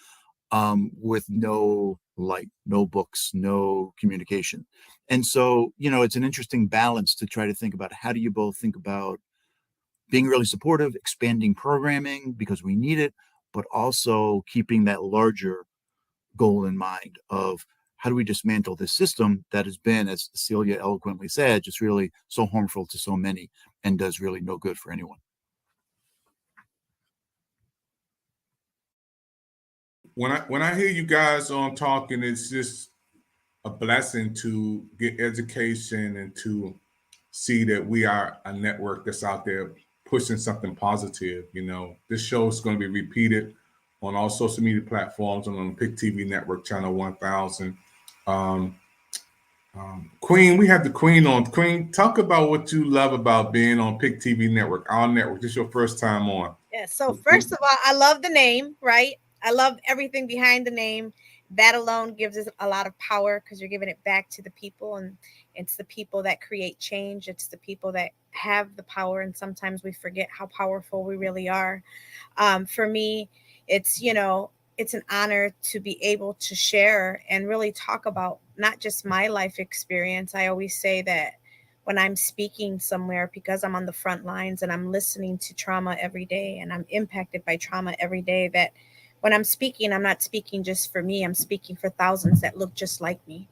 M: with no light, no books, no communication. And so, it's an interesting balance to try to think about, how do you both think about being really supportive, expanding programming because we need it, but also keeping that larger goal in mind of, how do we dismantle this system that has been, as Celia eloquently said, just really so harmful to so many and does really no good for anyone.
F: When I hear you guys on talking, it's just a blessing to get education and to see that we are a network that's out there pushing something positive. This show is going to be repeated on all social media platforms and on the Pick TV Network channel 1000. Queen, we have the Queen on. Queen, talk about what you love about being on Pick TV Network, our network. This is your first time on.
I: Yeah. So first of all, I love the name, right? I love everything behind the name. That alone gives us a lot of power, because you're giving it back to the people, and it's the people that create change. It's the people that have the power, and sometimes we forget how powerful we really are. For me, it's it's an honor to be able to share and really talk about not just my life experience. I always say that when I'm speaking somewhere, because I'm on the front lines and I'm listening to trauma every day and I'm impacted by trauma every day, that when I'm speaking, I'm not speaking just for me. I'm speaking for thousands that look just like me,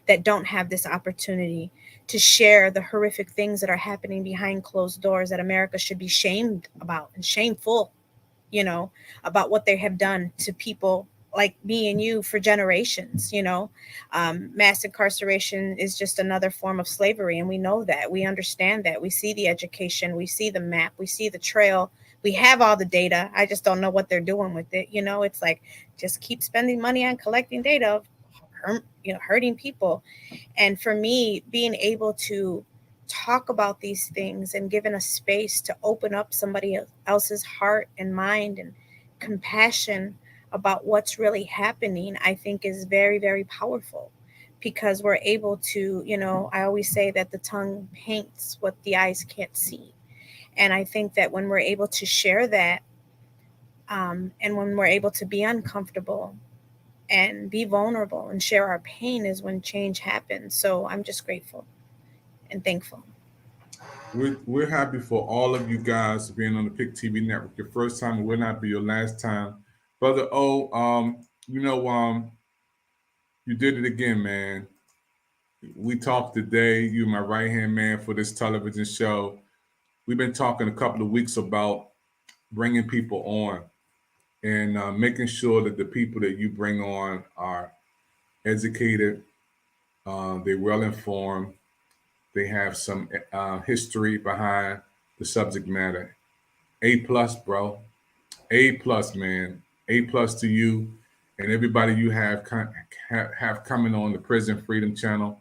I: that don't have this opportunity to share the horrific things that are happening behind closed doors, that America should be shamed about and shameful, about what they have done to people like me and you for generations. Mass incarceration is just another form of slavery, and we know that. We understand that. We see the education, we see the map, we see the trail, we have all the data. I just don't know what they're doing with it. It's like, just keep spending money on collecting data, hurting people. And for me, being able to talk about these things and given a space to open up somebody else's heart and mind and compassion about what's really happening, I think is very, very powerful, because we're able to, I always say that the tongue paints what the eyes can't see. And I think that when we're able to share that, and when we're able to be uncomfortable and be vulnerable and share our pain, is when change happens. So I'm just grateful and thankful.
F: We're happy for all of you guys being on the Pick TV Network. Your first time, it will not be your last time. Brother O, you did it again, man. We talked today. You're my right-hand man for this television show. we've been talking a couple of weeks about bringing people on and making sure that the people that you bring on are educated, they're well informed, they have some history behind the subject matter. A plus, bro. A plus, man. A plus to you and everybody you have coming on the Prison Freedom Channel.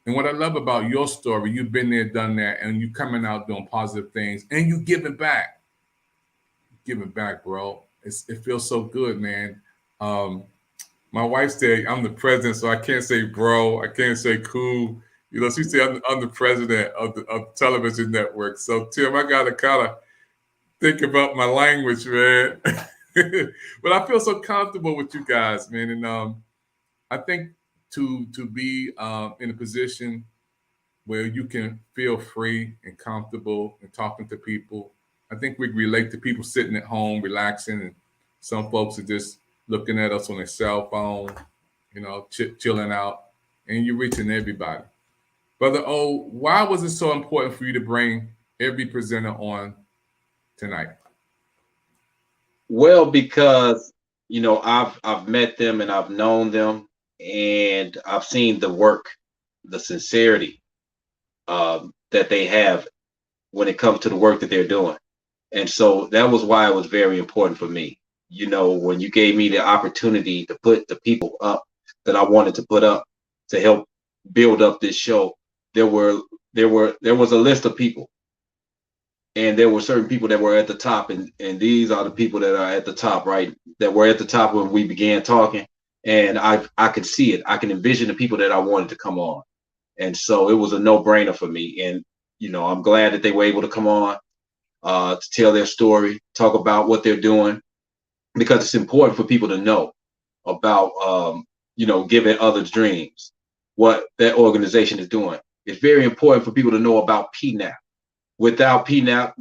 F: And what I love about your story, you've been there, done that, and you coming out doing positive things, and you giving back. Giving back, bro. It feels so good, man. My wife said I'm the president, so I can't say bro. I can't say cool. You know, she said I'm the president of the television network. So Tim, I gotta kind of think about my language, man. But I feel so comfortable with you guys, man. And I think to be in a position where you can feel free and comfortable and talking to people. I think we relate to people sitting at home, relaxing, and some folks are just looking at us on their cell phone, you know, chilling out, and you're reaching everybody. Brother O, why was it so important for you to bring every presenter on tonight?
J: Well, because I've met them and I've known them, and I've seen the work, the sincerity that they have when it comes to the work that they're doing. And so that was why it was very important for me. You know, when you gave me the opportunity to put the people up that I wanted to put up to help build up this show, there was a list of people, and there were certain people that were at the top, and these are the people that are at the top, right? That were at the top when we began talking, and I could see it. I can envision the people that I wanted to come on, and so it was a no-brainer for me. And I'm glad that they were able to come on to tell their story, talk about what they're doing, because it's important for people to know about giving others dreams, what that organization is doing. It's very important for people to know about PNAP. Without PNAP,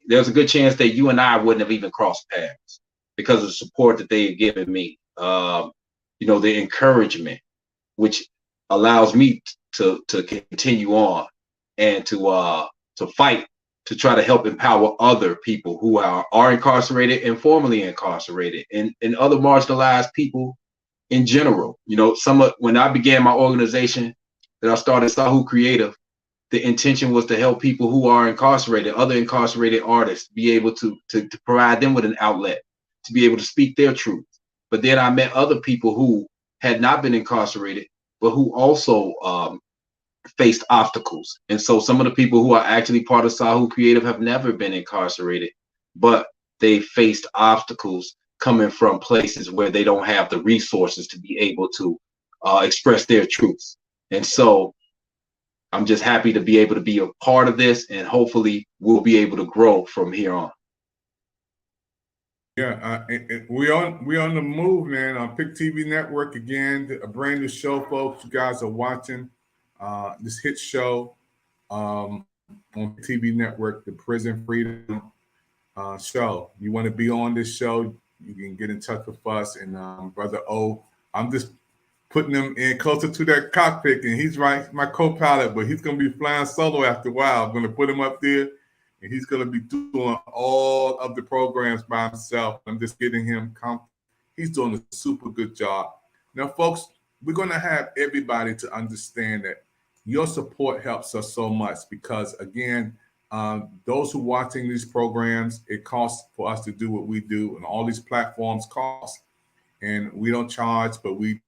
J: there's a good chance that you and I wouldn't have even crossed paths because of the support that they've given me. The encouragement, which allows me to continue on and to fight to try to help empower other people who are incarcerated and formerly incarcerated and other marginalized people in general. When I began my organization that I started, Sahu Creative, the intention was to help people who are incarcerated, other incarcerated artists, be able to provide them with an outlet to be able to speak their truth. But then I met other people who had not been incarcerated, but who also faced obstacles. And so some of the people who are actually part of Sahu Creative have never been incarcerated, but they faced obstacles coming from places where they don't have the resources to be able to express their truths. And so I'm just happy to be able to be a part of this, and hopefully we'll be able to grow from here on.
F: Yeah, we on the move, man. On Pick TV Network again, a brand new show, folks. You guys are watching this hit show on TV Network, the Prison Freedom Show. You want to be on this show, you can get in touch with us. And Brother O, I'm just putting him in closer to that cockpit, and he's my co-pilot, but he's going to be flying solo after a while. I'm going to put him up there, and he's going to be doing all of the programs by himself. I'm just getting him comfortable. He's doing a super good job. Now, folks, we're going to have everybody to understand that your support helps us so much because, again, those who are watching these programs, it costs for us to do what we do, and all these platforms cost. And we don't charge, but we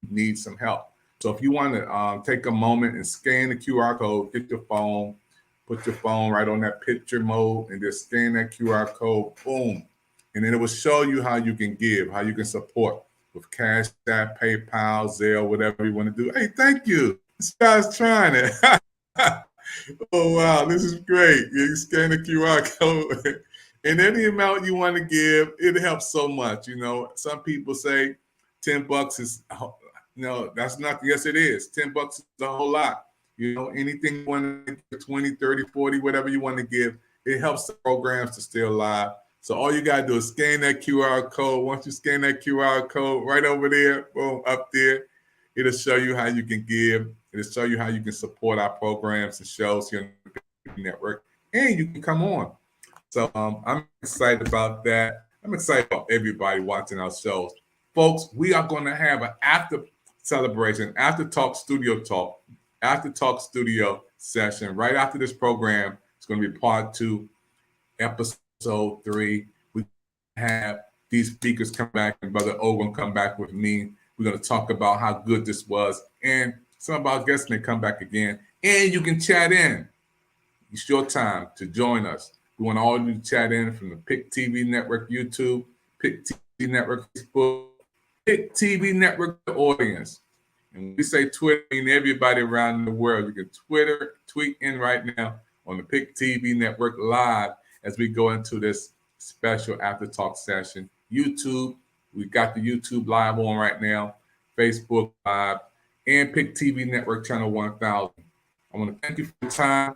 F: need some help. So if you want to take a moment and scan the QR code, get your phone, put your phone right on that picture mode, and just scan that QR code, boom. And then it will show you how you can give, how you can support with Cash App, PayPal, Zelle, whatever you want to do. Hey, thank you. This guy's trying it. Oh, wow, this is great. You scan the QR code. And any amount you want to give, it helps so much. Some people say $10 is, that's not, yes, it is. $10 is a whole lot. Anything you want to give, 20, 30, 40, whatever you want to give, it helps the programs to stay alive. So all you got to do is scan that QR code. Once you scan that QR code right over there, boom, up there, it'll show you how you can give. It'll show you how you can support our programs and shows here on the Network, and you can come on. So I'm excited about that. I'm excited about everybody watching our shows. Folks, we are going to have an after celebration, after talk studio session right after this program. It's going to be part 2, episode 3. We have these speakers come back, and Brother O will come back with me. We're going to talk about how good this was, and some of our guests may come back again, and you can chat in. It's your time to join us. We want all of you to chat in from the PIC TV Network YouTube, PIC TV Network Facebook, PIC TV Network audience. And when we say Twitter, I mean everybody around the world. You can tweet in right now on the PIC TV Network live as we go into this special after talk session. YouTube, we got the YouTube live on right now, Facebook live, and PIC TV Network channel 1000. I want to thank you for your time.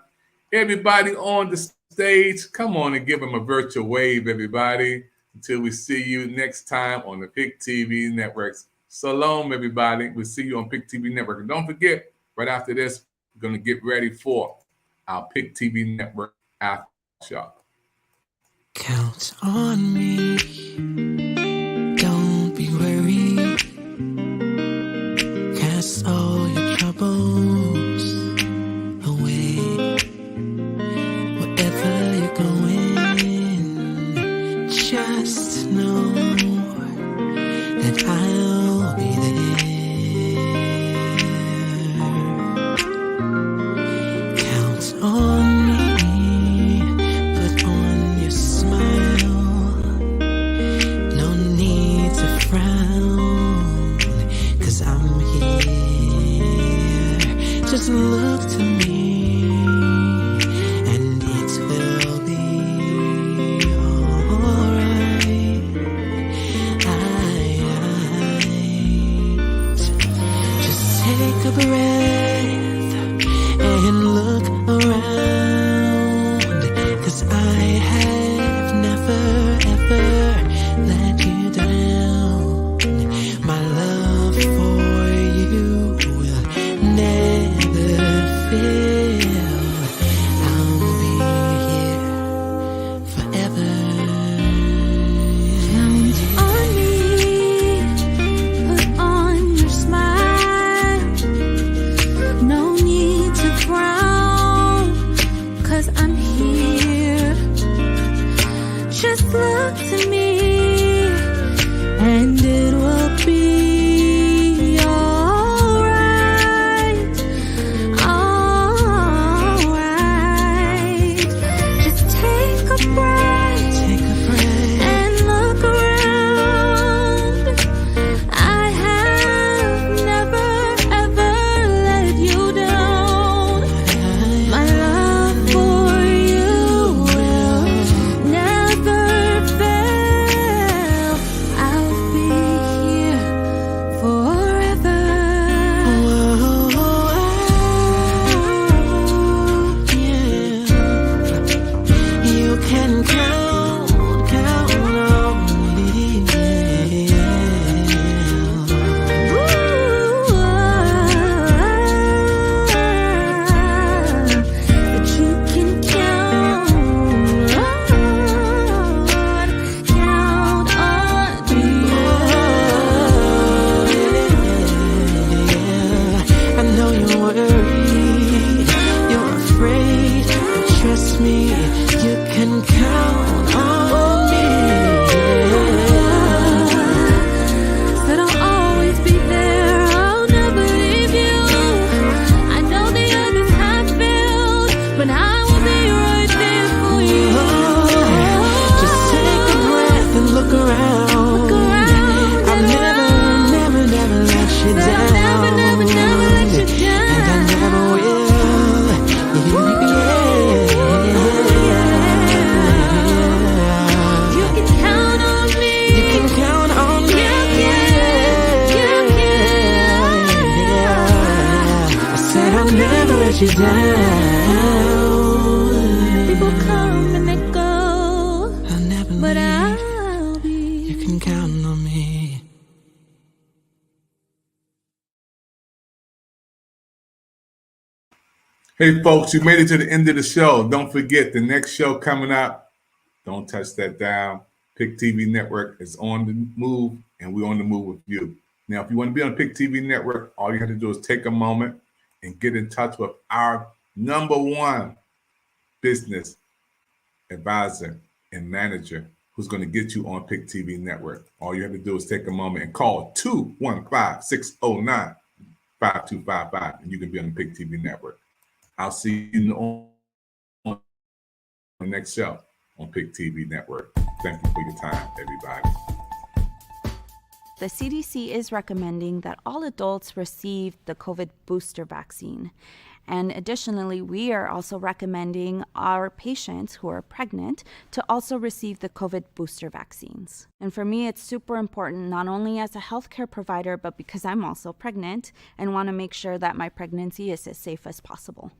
F: Everybody on the stage, come on and give them a virtual wave, everybody, until we see you next time on the PIC TV Networks. Shalom, everybody. We'll see you on PIC TV Network. And don't forget, right after this, we're going to get ready for our PIC TV Network after show.
H: Count on me. Don't be worried. Cast all your troubles away. Wherever you're going, just know that I'll be there. Count on me. Put on your smile. No need to frown, 'cause I'm here. Just look to me. Take a breath and look around, 'cause I have never ever let you down. My love for you will never fail. I'll be here forever. Count on me, put on your smile. No need to frown, 'cause I'm here. Just look to me, and it will be alright. Alright. Just take a breath, and look around. I have never ever let you down. My love for you will never fail. I'll be here forever. Yeah. You can count on me. But you can count on me. I know you're worried, you're afraid, but trust me, you can count on me. Said I'll always be there, I'll never leave you. I know the others have failed, but I will be right there for you. Just take a breath and look around. I'll never let you down. And I never will. You can count on me. You can count on me. I said I'll never let you down. People come and they go, I'll never but I'll be. You can count on me.
F: Hey, folks, you made it to the end of the show. Don't forget the next show coming up. Don't touch that dial. Pick TV Network is on the move, and we're on the move with you. Now, if you want to be on Pick TV Network, all you have to do is take a moment and get in touch with our #1 business advisor and manager who's going to get you on Pick TV Network. All you have to do is take a moment and call 215-609-5255, and you can be on the Pick TV Network. I'll see you on the next show on Pick TV Network. Thank you for your time, everybody.
A: The CDC is recommending that all adults receive the COVID booster vaccine. And additionally, we are also recommending our patients who are pregnant to also receive the COVID booster vaccines. And for me, it's super important, not only as a healthcare provider, but because I'm also pregnant and want to make sure that my pregnancy is as safe as possible.